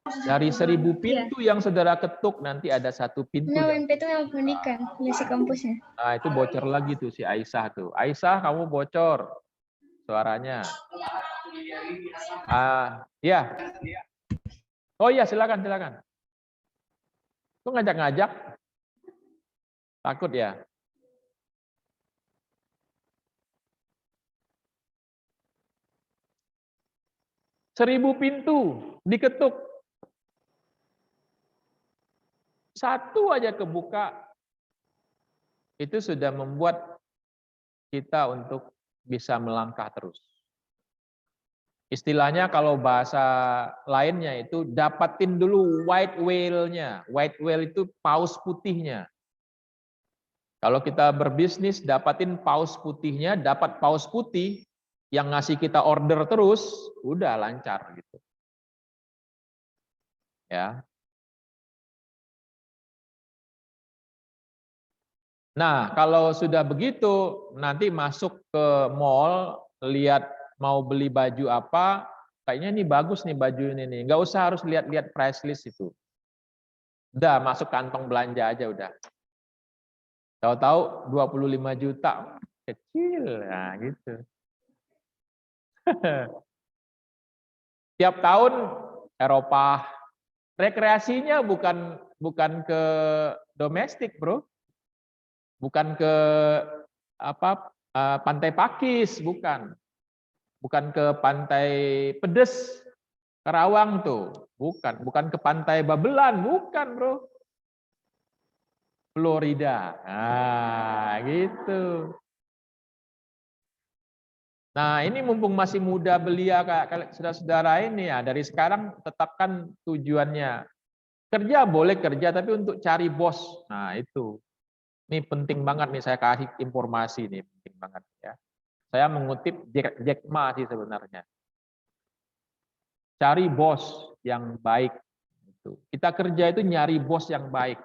Dari 1.000 pintu yang saudara ketuk, nanti ada satu pintu. Nah, WMP itu yang pendidikan, ngisi kampusnya. Nah, itu bocor lagi tuh si Aisyah tuh. Aisyah, kamu bocor suaranya. Ya. Oh iya, silakan. Kok ngajak-ngajak? Takut ya? Seribu pintu diketuk. Satu aja kebuka, itu sudah membuat kita untuk bisa melangkah terus. Istilahnya kalau bahasa lainnya itu dapatin dulu white whale-nya. White whale itu paus putihnya. Kalau kita berbisnis dapatin paus putihnya, dapat paus putih yang ngasih kita order terus, udah lancar gitu. Ya. Nah, kalau sudah begitu, nanti masuk ke mall, lihat mau beli baju apa, kayaknya ini bagus nih baju ini nih. Nggak usah harus lihat-lihat price list itu. Udah masuk kantong belanja aja udah. Tahu-tahu 25 juta, kecil, nah gitu. Tiap tahun Eropa, rekreasinya bukan ke domestik, bro, bukan ke pantai Pakis, bukan ke pantai Pedes, Karawang tuh, bukan ke pantai Babelan, bukan, bro. Florida, nah gitu. Nah ini mumpung masih muda belia kayak saudara-saudara ini ya, dari sekarang tetapkan tujuannya. Kerja boleh kerja, tapi untuk cari bos. Nah itu, ini penting banget nih saya kasih informasi nih, penting banget ya. Saya mengutip Jack Ma sih sebenarnya. Cari bos yang baik. Kita kerja itu nyari bos yang baik.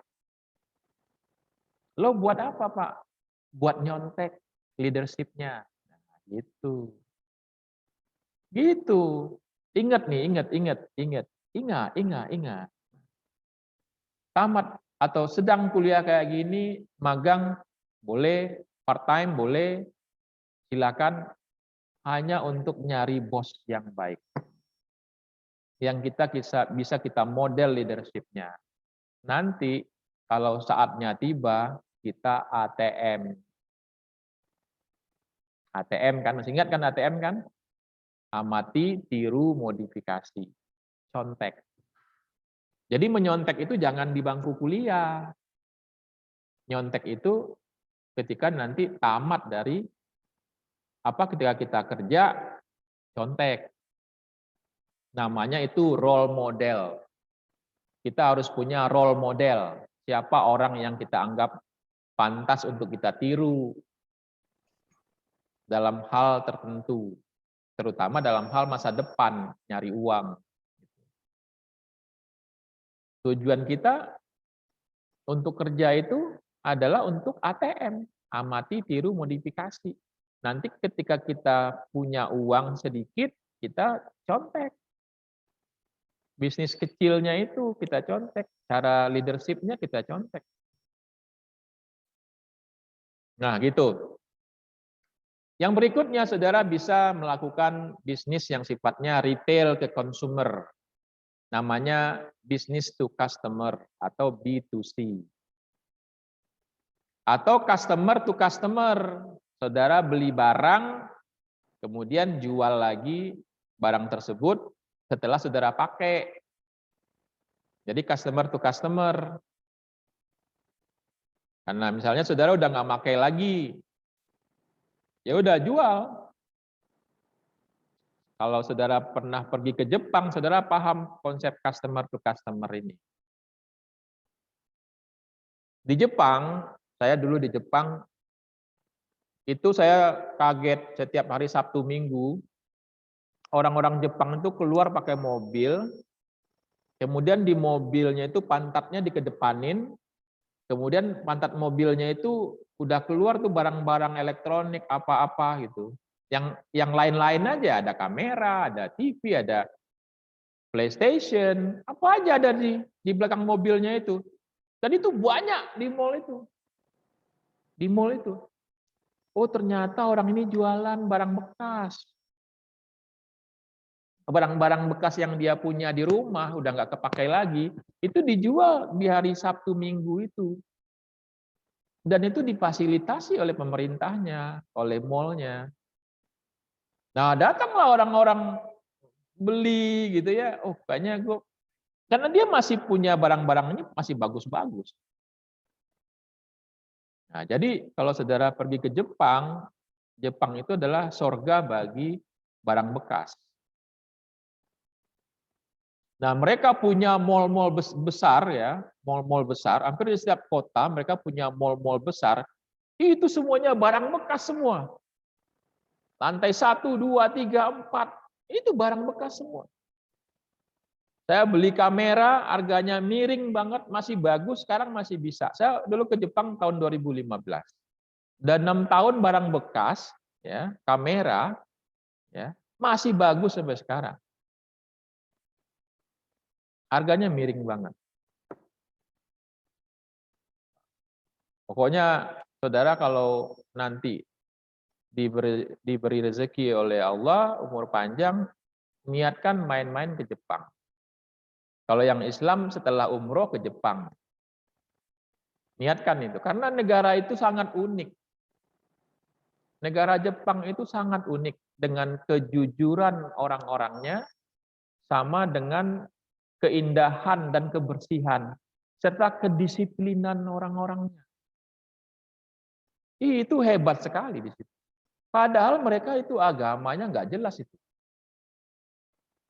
Lo buat apa, Pak? Buat nyontek leadership-nya. Nah, gitu. Gitu. Ingat nih, ingat. Tamat atau sedang kuliah kayak gini, magang boleh, part time boleh, silakan, hanya untuk nyari bos yang baik. Yang kita bisa kita model leadership-nya. Nanti kalau saatnya tiba, kita ATM. ATM kan, masih ingat kan ATM kan? Amati, tiru, modifikasi. Contek. Jadi menyontek itu jangan di bangku kuliah. Nyontek itu ketika nanti tamat dari ketika kita kerja, contek. Namanya itu role model. Kita harus punya role model. Siapa orang yang kita anggap pantas untuk kita tiru dalam hal tertentu, terutama dalam hal masa depan, nyari uang. Tujuan kita untuk kerja itu adalah untuk ATM, amati, tiru, modifikasi. Nanti ketika kita punya uang sedikit, kita contek. Bisnis kecilnya itu kita contek, cara leadership-nya kita contek. Nah, gitu. Yang berikutnya, saudara bisa melakukan bisnis yang sifatnya retail ke consumer. Namanya business to customer atau B2C. Atau customer to customer. Saudara beli barang, kemudian jual lagi barang tersebut setelah saudara pakai. Jadi customer to customer. Karena misalnya saudara udah nggak pakai lagi, ya udah jual. Kalau saudara pernah pergi ke Jepang, saudara paham konsep customer to customer ini. Di Jepang, saya dulu di Jepang, itu saya kaget setiap hari Sabtu Minggu, orang-orang Jepang itu keluar pakai mobil, kemudian di mobilnya itu pantatnya dikedepanin, kemudian pantat mobilnya itu udah keluar tuh barang-barang elektronik apa-apa gitu. Yang lain-lain aja, ada kamera, ada TV, ada PlayStation, apa aja ada di belakang mobilnya itu. Dan itu banyak di mall itu. Di mall itu. Oh, ternyata orang ini jualan barang bekas. barang-barang bekas yang dia punya di rumah udah nggak kepakai lagi, itu dijual di hari Sabtu Minggu itu. Dan itu difasilitasi oleh pemerintahnya, oleh mallnya. Nah, datanglah orang-orang beli gitu ya. Oh, kayaknya gue, karena dia masih punya barang-barangnya masih bagus-bagus. Nah, jadi kalau saudara pergi ke Jepang, Jepang itu adalah surga bagi barang bekas. Nah, mereka punya mall-mall besar ya, mall-mall besar, hampir di setiap kota mereka punya mall-mall besar, itu semuanya barang bekas semua. Lantai 1, 2, 3, 4, itu barang bekas semua. Saya beli kamera, harganya miring banget, masih bagus, sekarang masih bisa. Saya dulu ke Jepang tahun 2015. Dan 6 tahun barang bekas, ya, kamera, ya, masih bagus sampai sekarang. Harganya miring banget. Pokoknya saudara kalau nanti diberi rezeki oleh Allah, umur panjang, niatkan main-main ke Jepang. Kalau yang Islam setelah umroh ke Jepang. Niatkan itu, karena negara itu sangat unik. Negara Jepang itu sangat unik dengan kejujuran orang-orangnya, sama dengan keindahan dan kebersihan, serta kedisiplinan orang-orangnya. Itu hebat sekali di situ. Padahal mereka itu agamanya nggak jelas itu.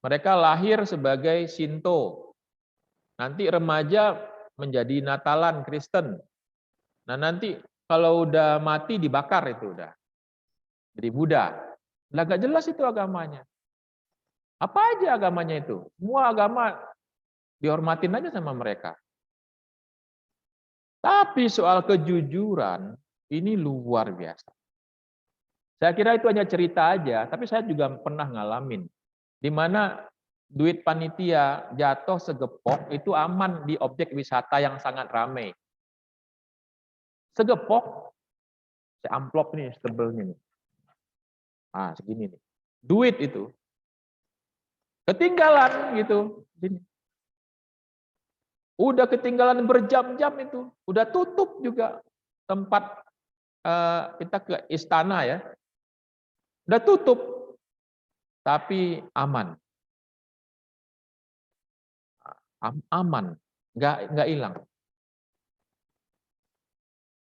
Mereka lahir sebagai Shinto. Nanti remaja menjadi Natalan Kristen. Nah nanti kalau udah mati dibakar itu udah. Jadi Buddha. Lah nggak jelas itu agamanya. Apa aja agamanya itu? Semua agama dihormatin aja sama mereka. Tapi soal kejujuran ini luar biasa. Saya kira itu hanya cerita aja, tapi saya juga pernah ngalamin. Di mana duit panitia jatuh segepok itu aman di objek wisata yang sangat ramai. Segepok, amplop nih, tebelnya nih. Ah, segini nih. Duit itu. Ketinggalan gitu. Gini. Udah ketinggalan berjam-jam itu. Udah tutup juga tempat kita ke istana ya. Udah tutup. Tapi aman. Aman. Nggak hilang.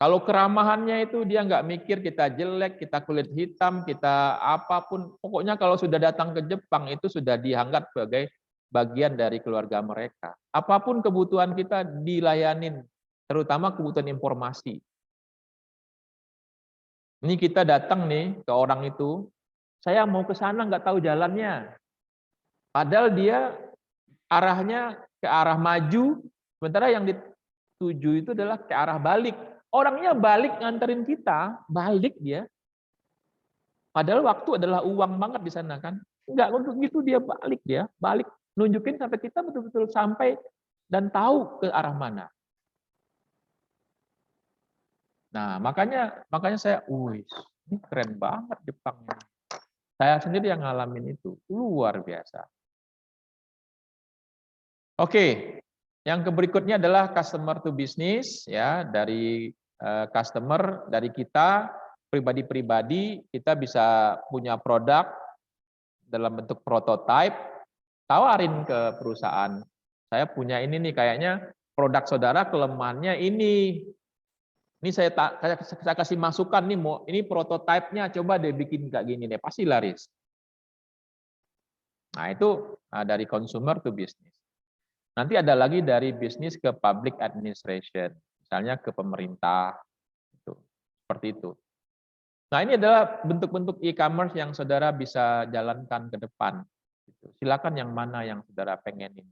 Kalau keramahannya itu dia nggak mikir kita jelek, kita kulit hitam, kita apapun. Pokoknya kalau sudah datang ke Jepang itu sudah dianggap sebagai bagian dari keluarga mereka. Apapun kebutuhan kita dilayanin, terutama kebutuhan informasi. Ini kita datang nih ke orang itu, saya mau ke sana nggak tahu jalannya. Padahal dia arahnya ke arah maju, sementara yang dituju itu adalah ke arah balik. Orangnya balik nganterin kita, balik dia. Padahal waktu adalah uang banget di sana kan. Enggak, untuk gitu dia balik nunjukin sampai kita betul-betul sampai dan tahu ke arah mana. Nah, makanya saya, ini keren banget Jepang ini. Saya sendiri yang ngalamin itu, luar biasa. Oke, yang berikutnya adalah customer to business ya, dari customer, dari kita pribadi-pribadi, kita bisa punya produk dalam bentuk prototype, tawarin ke perusahaan. Saya punya ini nih, kayaknya produk saudara kelemahannya ini. Ini saya kasih masukan nih, ini prototipenya, coba deh bikin kayak gini deh, pasti laris. Nah itu dari consumer to business. Nanti ada lagi dari bisnis ke public administration, misalnya ke pemerintah, seperti itu. Nah ini adalah bentuk-bentuk e-commerce yang saudara bisa jalankan ke depan. Silakan yang mana yang saudara pengenin.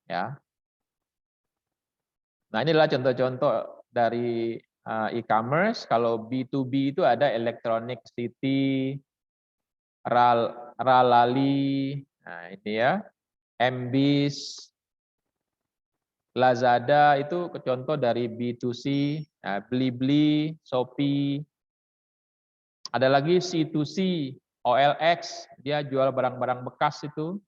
Ya. Nah ini adalah contoh-contoh dari e-commerce. Kalau B2B itu ada Electronic City, Ralali, nah ini ya, MBIS, Lazada itu contoh dari B2C, nah, Blibli, Shopee. Ada lagi C2C, OLX, dia jual barang-barang bekas itu.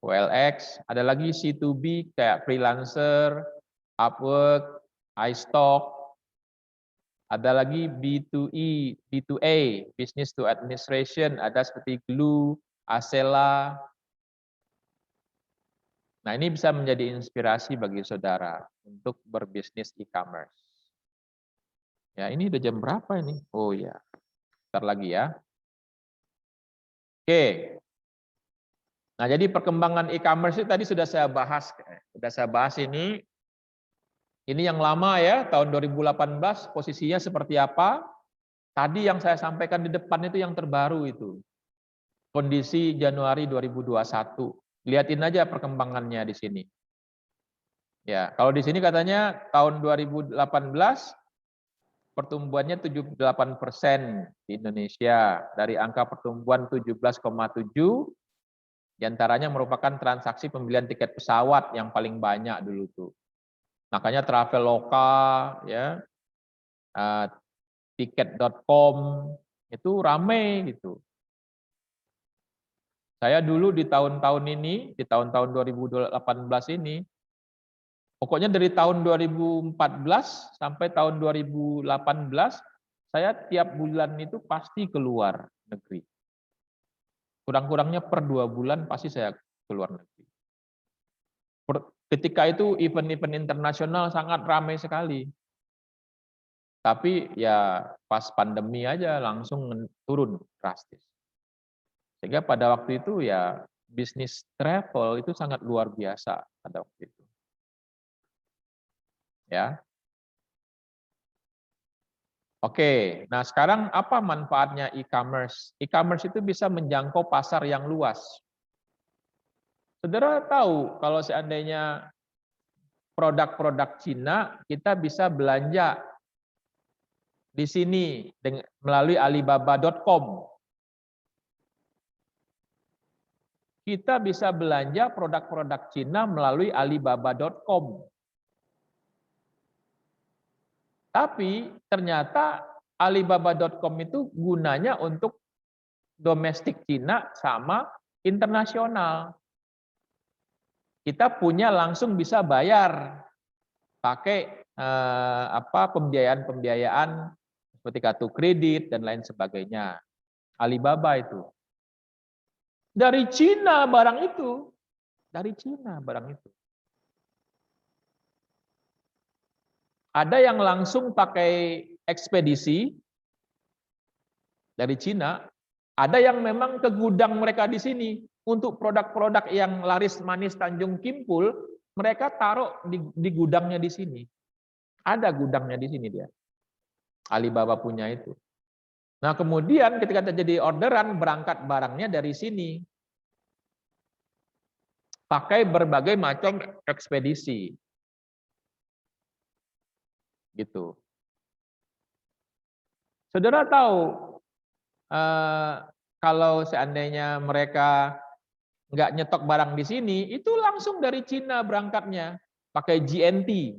OLX, ada lagi C2B kayak freelancer, Upwork, iStock, ada lagi B2E, B2A, business to administration, ada seperti Glue, Acela. Nah, ini bisa menjadi inspirasi bagi saudara untuk berbisnis e-commerce. Ya, ini udah jam berapa ini? Oh ya, bentar lagi ya. Oke. Nah, jadi perkembangan e-commerce itu tadi sudah saya bahas. Sudah saya bahas ini. Ini yang lama ya, tahun 2018 posisinya seperti apa? Tadi yang saya sampaikan di depan itu yang terbaru itu. Kondisi Januari 2021. Lihatin aja perkembangannya di sini. Ya, kalau di sini katanya tahun 2018 pertumbuhannya 78% di Indonesia. Dari angka pertumbuhan 17,7, diantaranya merupakan transaksi pembelian tiket pesawat yang paling banyak dulu tuh. Makanya Traveloka, ya, tiket.com itu rame gitu. Saya dulu di tahun-tahun ini, di tahun-tahun 2018 ini, pokoknya dari tahun 2014 sampai tahun 2018, saya tiap bulan itu pasti keluar negeri. Kurang-kurangnya per 2 bulan pasti saya keluar negeri. Ketika itu event-event internasional sangat ramai sekali. Tapi ya pas pandemi aja langsung turun drastis. Sehingga pada waktu itu ya bisnis travel itu sangat luar biasa pada waktu itu. Ya. Oke, nah sekarang apa manfaatnya e-commerce? E-commerce itu bisa menjangkau pasar yang luas. Saudara tahu kalau seandainya produk-produk Cina kita bisa belanja di sini melalui alibaba.com. Kita bisa belanja produk-produk Cina melalui alibaba.com. Tapi ternyata alibaba.com itu gunanya untuk domestik Cina sama internasional. Kita punya langsung bisa bayar pakai pembiayaan seperti kartu kredit dan lain sebagainya. Alibaba itu. Dari Cina barang itu. Dari Cina barang itu. Ada yang langsung pakai ekspedisi dari Cina, ada yang memang ke gudang mereka di sini. Untuk produk-produk yang laris manis Tanjung Kimpul, mereka taruh di gudangnya di sini. Ada gudangnya di sini dia. Alibaba punya itu. Nah kemudian ketika terjadi orderan, berangkat barangnya dari sini. Pakai berbagai macam ekspedisi. Gitu. Saudara tahu, kalau seandainya mereka nggak nyetok barang di sini, itu langsung dari Cina berangkatnya. Pakai GNT.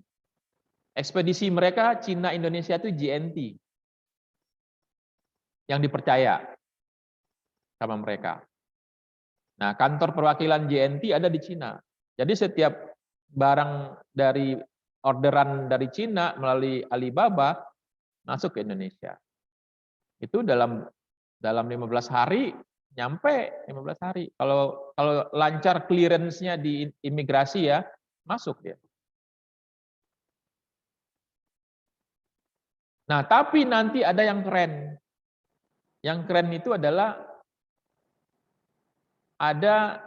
Ekspedisi mereka Cina Indonesia itu GNT. Yang dipercaya sama mereka. Nah, kantor perwakilan GNT ada di Cina. Jadi setiap barang dari orderan dari Cina melalui Alibaba masuk ke Indonesia. Itu dalam 15 hari nyampe 15 hari. Kalau lancar clearance-nya di imigrasi ya, masuk dia. Nah, tapi nanti ada yang keren. Yang keren itu adalah ada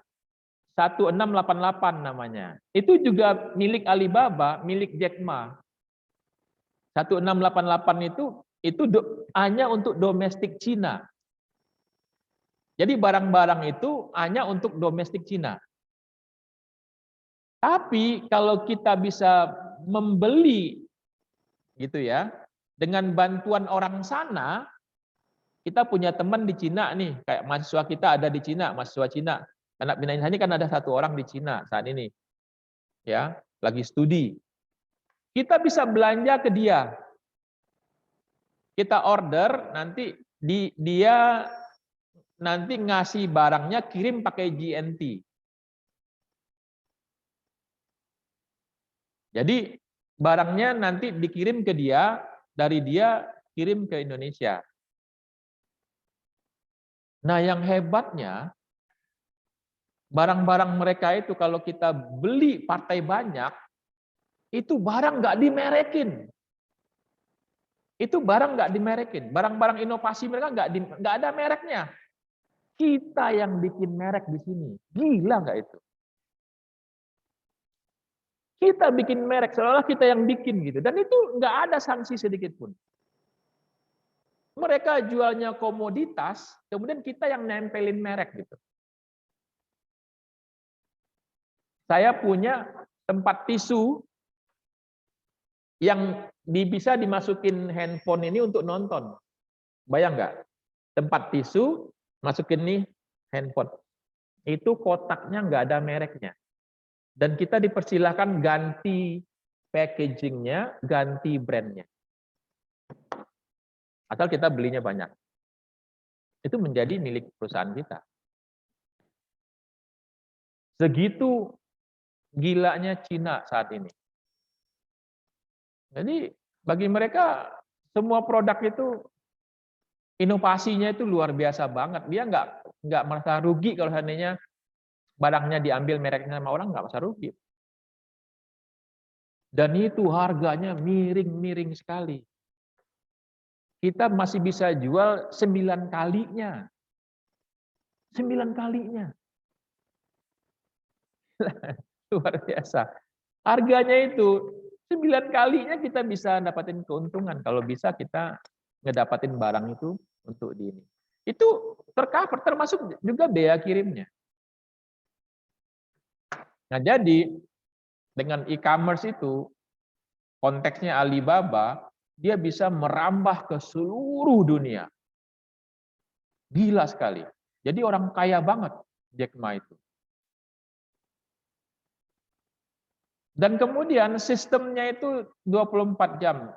1688 namanya. Itu juga milik Alibaba, milik Jack Ma. 1688 itu hanya untuk domestik Cina. Jadi barang-barang itu hanya untuk domestik Cina. Tapi kalau kita bisa membeli gitu ya, dengan bantuan orang sana, kita punya teman di Cina nih, kayak mahasiswa kita ada di Cina, mahasiswa Cina. Anak binaan ini kan ada 1 orang di Cina saat ini. Ya, lagi studi. Kita bisa belanja ke dia. Kita order, nanti dia nanti ngasih barangnya kirim pakai GNT. Jadi barangnya nanti dikirim ke dia, dari dia kirim ke Indonesia. Nah, yang hebatnya, barang-barang mereka itu kalau kita beli partai banyak, itu barang nggak dimerekin. Itu barang nggak dimerekin. Barang-barang inovasi mereka nggak ada mereknya. Kita yang bikin merek di sini. Gila nggak itu? Kita bikin merek, seolah kita yang bikin gitu. Dan itu nggak ada sanksi sedikit pun. Mereka jualnya komoditas, kemudian kita yang nempelin merek gitu. Saya punya tempat tisu yang bisa dimasukin handphone ini untuk nonton. Bayang nggak? Tempat tisu, masukin nih handphone. Itu kotaknya nggak ada mereknya. Dan kita dipersilahkan ganti packagingnya, ganti brandnya. Asal kita belinya banyak. Itu menjadi milik perusahaan kita. Segitu gilanya Cina saat ini. Jadi bagi mereka semua produk itu inovasinya itu luar biasa banget. Dia nggak merasa rugi kalau seandainya barangnya diambil mereknya sama orang, nggak merasa rugi. Dan itu harganya miring-miring sekali. Kita masih bisa jual 9 kalinya. 9 kalinya. Luar biasa. Harganya itu 9 kalinya kita bisa dapatin keuntungan. Kalau bisa kita ngedapatin barang itu untuk di ini. Itu tercover, termasuk juga bea kirimnya. Nah, jadi dengan e-commerce itu, konteksnya Alibaba, dia bisa merambah ke seluruh dunia. Gila sekali. Jadi orang kaya banget Jack Ma itu. Dan kemudian sistemnya itu 24 jam.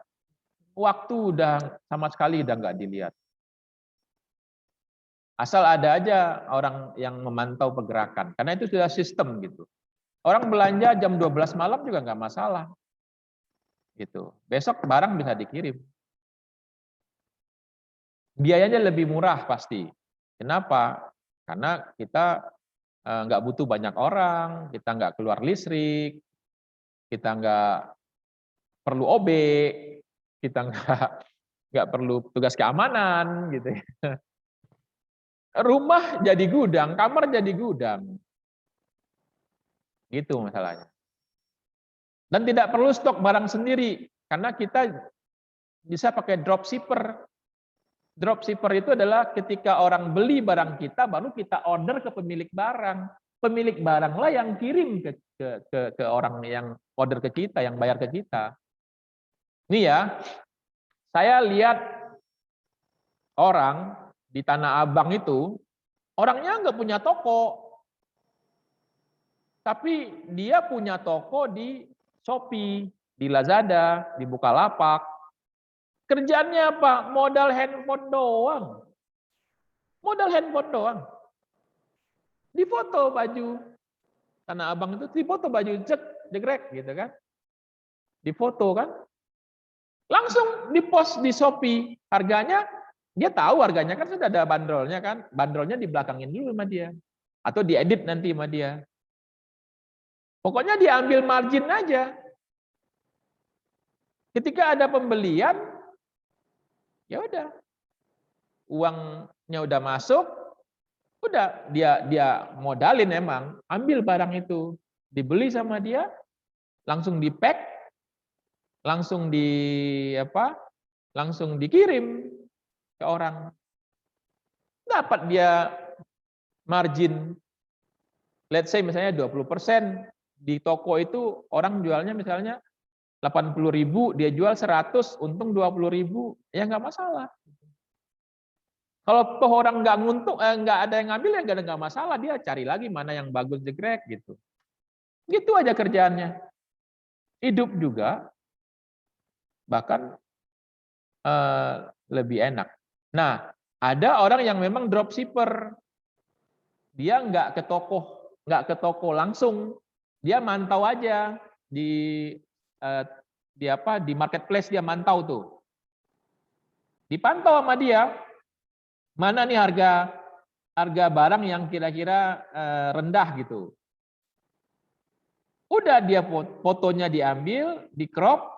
Waktu udah sama sekali udah nggak dilihat. Asal ada aja orang yang memantau pergerakan. Karena itu sudah sistem gitu. Orang belanja jam 12 malam juga nggak masalah. Gitu. Besok barang bisa dikirim. Biayanya lebih murah pasti. Kenapa? Karena kita nggak butuh banyak orang, kita nggak keluar listrik, kita nggak perlu OB, kita nggak perlu tugas keamanan, gitu. Rumah jadi gudang, kamar jadi gudang, gitu masalahnya. Dan tidak perlu stok barang sendiri, karena kita bisa pakai dropshipper. Dropshipper itu adalah ketika orang beli barang kita, baru kita order ke pemilik barang. Pemilik baranglah yang kirim ke orang yang order ke kita, yang bayar ke kita. Ini ya, saya lihat orang di Tanah Abang itu, orangnya nggak punya toko, tapi dia punya toko di Shopee, di Lazada, di Bukalapak. Kerjaannya apa? Modal handphone doang. Modal handphone doang. Difoto baju Tanah Abang itu, difoto baju jegrek gitu kan. Difoto kan. Langsung dipost di Shopee. Harganya, dia tahu harganya kan sudah ada bandrolnya kan. Bandrolnya dibelakangin dulu sama dia. Atau diedit nanti sama dia. Pokoknya diambil margin aja. Ketika ada pembelian, ya udah, uangnya udah masuk, udah dia modalin emang, ambil barang itu, dibeli sama dia, langsung di-pack, langsung langsung dikirim ke orang. Dapat dia margin, let's say misalnya 20%, di toko itu orang jualnya misalnya 80.000, dia jual 100, untung 20.000, ya nggak masalah. Kalau orang nggak nguntung, nggak ada yang ngambil, ya nggak masalah, dia cari lagi mana yang bagus jegrek gitu. Gitu aja kerjaannya. Hidup juga bahkan lebih enak. Nah, Ada orang yang memang dropshipper. Dia nggak ke toko langsung. Dia mantau aja di di marketplace, dia mantau tuh. Dipantau sama dia, mana nih harga barang yang kira-kira rendah gitu. Udah dia fotonya diambil, di crop,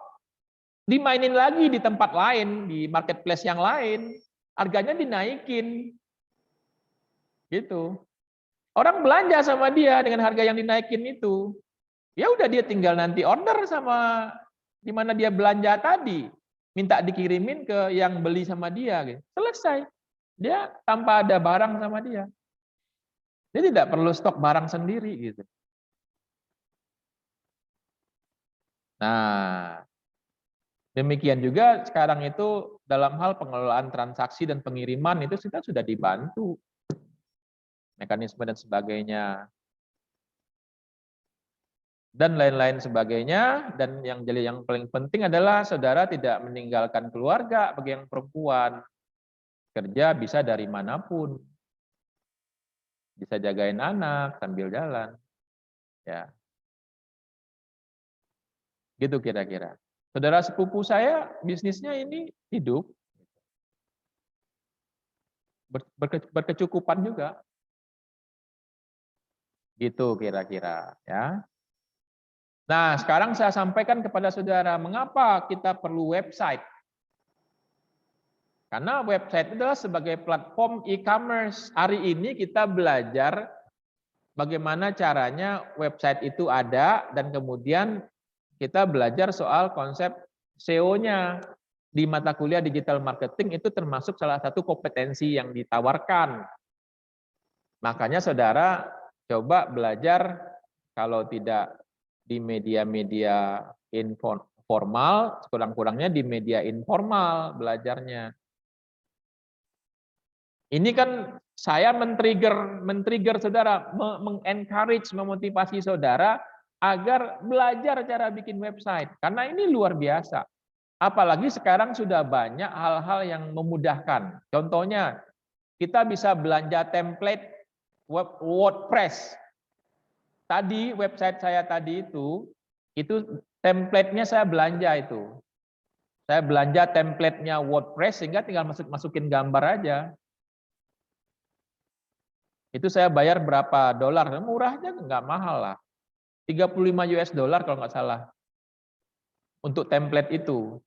dimainin lagi di tempat lain, di marketplace yang lain, harganya dinaikin. Gitu. Orang belanja sama dia dengan harga yang dinaikin itu. Ya udah dia tinggal nanti order sama di mana dia belanja tadi, minta dikirimin ke yang beli sama dia gitu. Selesai. Dia tanpa ada barang sama dia. Dia tidak perlu stok barang sendiri gitu. Nah, demikian juga sekarang itu dalam hal pengelolaan transaksi dan pengiriman itu kita sudah dibantu. Mekanisme dan sebagainya. Dan lain-lain sebagainya. Dan yang paling penting adalah saudara tidak meninggalkan keluarga bagi yang perempuan. Kerja bisa dari manapun. Bisa jagain anak sambil jalan. Ya. Gitu kira-kira. Saudara sepupu saya bisnisnya ini hidup. Berkecukupan juga. Gitu kira-kira, ya. Nah, sekarang saya sampaikan kepada saudara, mengapa kita perlu website? Karena website itu adalah sebagai platform e-commerce. Hari ini kita belajar bagaimana caranya website itu ada, dan kemudian kita belajar soal konsep SEO-nya. Di mata kuliah digital marketing itu termasuk salah satu kompetensi yang ditawarkan. Makanya saudara coba belajar, kalau tidak di media-media formal, kurang-kurangnya di media informal belajarnya. Ini kan saya men-trigger saudara, mengencourage, memotivasi saudara agar belajar cara bikin website. Karena ini luar biasa. Apalagi sekarang sudah banyak hal-hal yang memudahkan. Contohnya, kita bisa belanja template WordPress. Tadi website saya tadi itu template-nya saya belanja itu. Saya belanja template-nya WordPress sehingga tinggal masukin gambar aja. Itu saya bayar berapa dolar? Murahnya nggak mahal lah. 35 US dollar kalau nggak salah. Untuk template itu.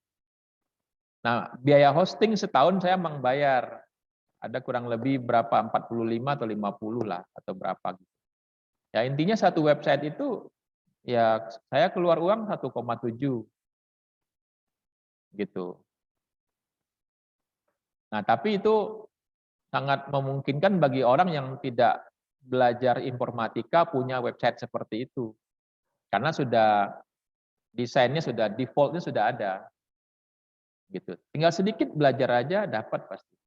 Nah, biaya hosting setahun saya memang bayar. Ada kurang lebih berapa, 45 atau 50 lah, atau berapa gitu. Ya intinya satu website itu, ya saya keluar uang 1,7. Gitu. Nah, tapi itu sangat memungkinkan bagi orang yang tidak belajar informatika punya website seperti itu. Karena sudah desainnya sudah defaultnya sudah ada. Gitu. Tinggal sedikit belajar aja dapat pasti.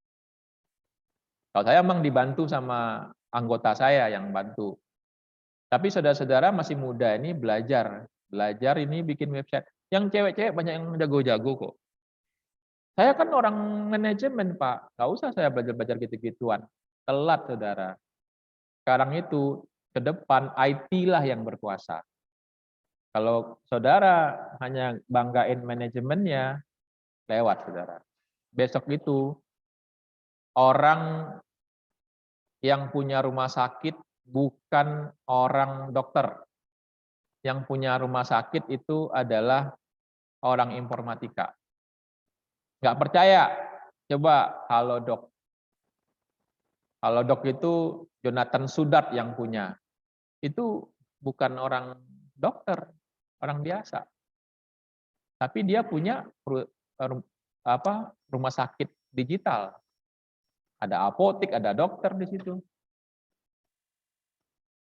Kalau saya memang dibantu sama anggota saya yang bantu. Tapi saudara-saudara masih muda ini belajar ini bikin website. Yang cewek-cewek banyak yang jago-jago kok. Saya kan orang manajemen, Pak. Nggak usah saya belajar-belajar gitu-gituan. Telat, saudara. Sekarang itu ke depan IT lah yang berkuasa. Kalau saudara hanya banggain manajemennya, lewat saudara. Besok itu orang yang punya rumah sakit bukan orang dokter. Yang punya rumah sakit itu adalah orang informatika. Nggak percaya? Coba Halodoc. Halodoc itu Jonathan Sudat yang punya. Itu bukan orang dokter, orang biasa. Tapi dia punya rumah sakit digital. Ada apotek, ada dokter di situ.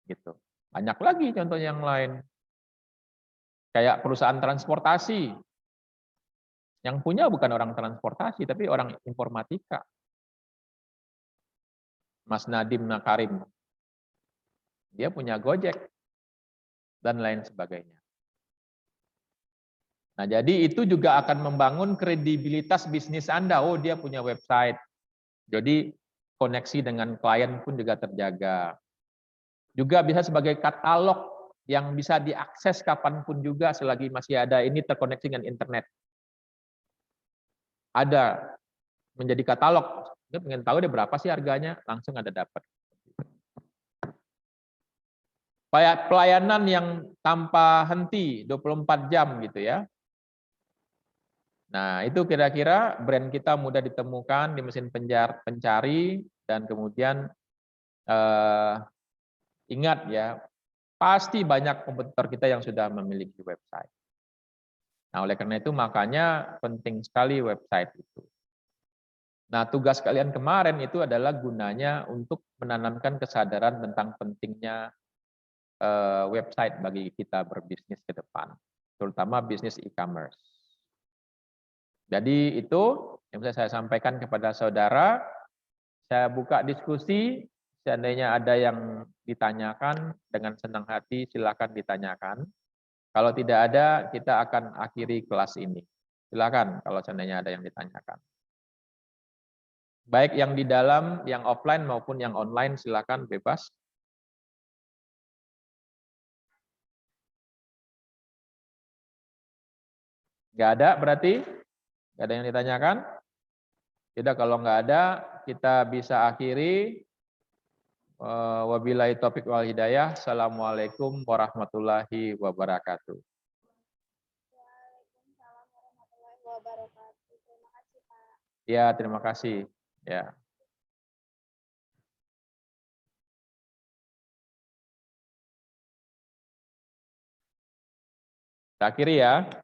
Gitu. Banyak lagi contoh yang lain. Kayak perusahaan transportasi. Yang punya bukan orang transportasi, tapi orang informatika. Mas Nadiem Makarim. Dia punya Gojek. Dan lain sebagainya. Nah, jadi itu juga akan membangun kredibilitas bisnis Anda. Oh, dia punya website. Jadi koneksi dengan klien pun juga terjaga. Juga bisa sebagai katalog yang bisa diakses kapanpun juga selagi masih ada ini terkoneksi dengan internet. Ada menjadi katalog. Dia pengen tahu deh berapa sih harganya, langsung ada dapat. Pelayanan yang tanpa henti 24 jam gitu ya. Nah, itu kira-kira brand kita mudah ditemukan di mesin pencari dan kemudian ingat ya, pasti banyak kompetitor kita yang sudah memiliki website. Nah, oleh karena itu makanya penting sekali website itu. Nah, tugas kalian kemarin itu adalah gunanya untuk menanamkan kesadaran tentang pentingnya website bagi kita berbisnis ke depan, terutama bisnis e-commerce. Jadi itu yang bisa saya sampaikan kepada saudara. Saya buka diskusi, seandainya ada yang ditanyakan dengan senang hati silakan ditanyakan. Kalau tidak ada, kita akan akhiri kelas ini. Silakan kalau seandainya ada yang ditanyakan. Baik yang di dalam, yang offline maupun yang online, silakan bebas. Nggak ada berarti? Nggak ada yang ditanyakan? Tidak, kalau nggak ada, kita bisa akhiri. Wabillahi taufiq wal hidayah. Assalamualaikum warahmatullahi wabarakatuh. Waalaikumsalam warahmatullahi wabarakatuh. Terima kasih, Pak. Ya, terima kasih. Ya. Kita akhiri ya.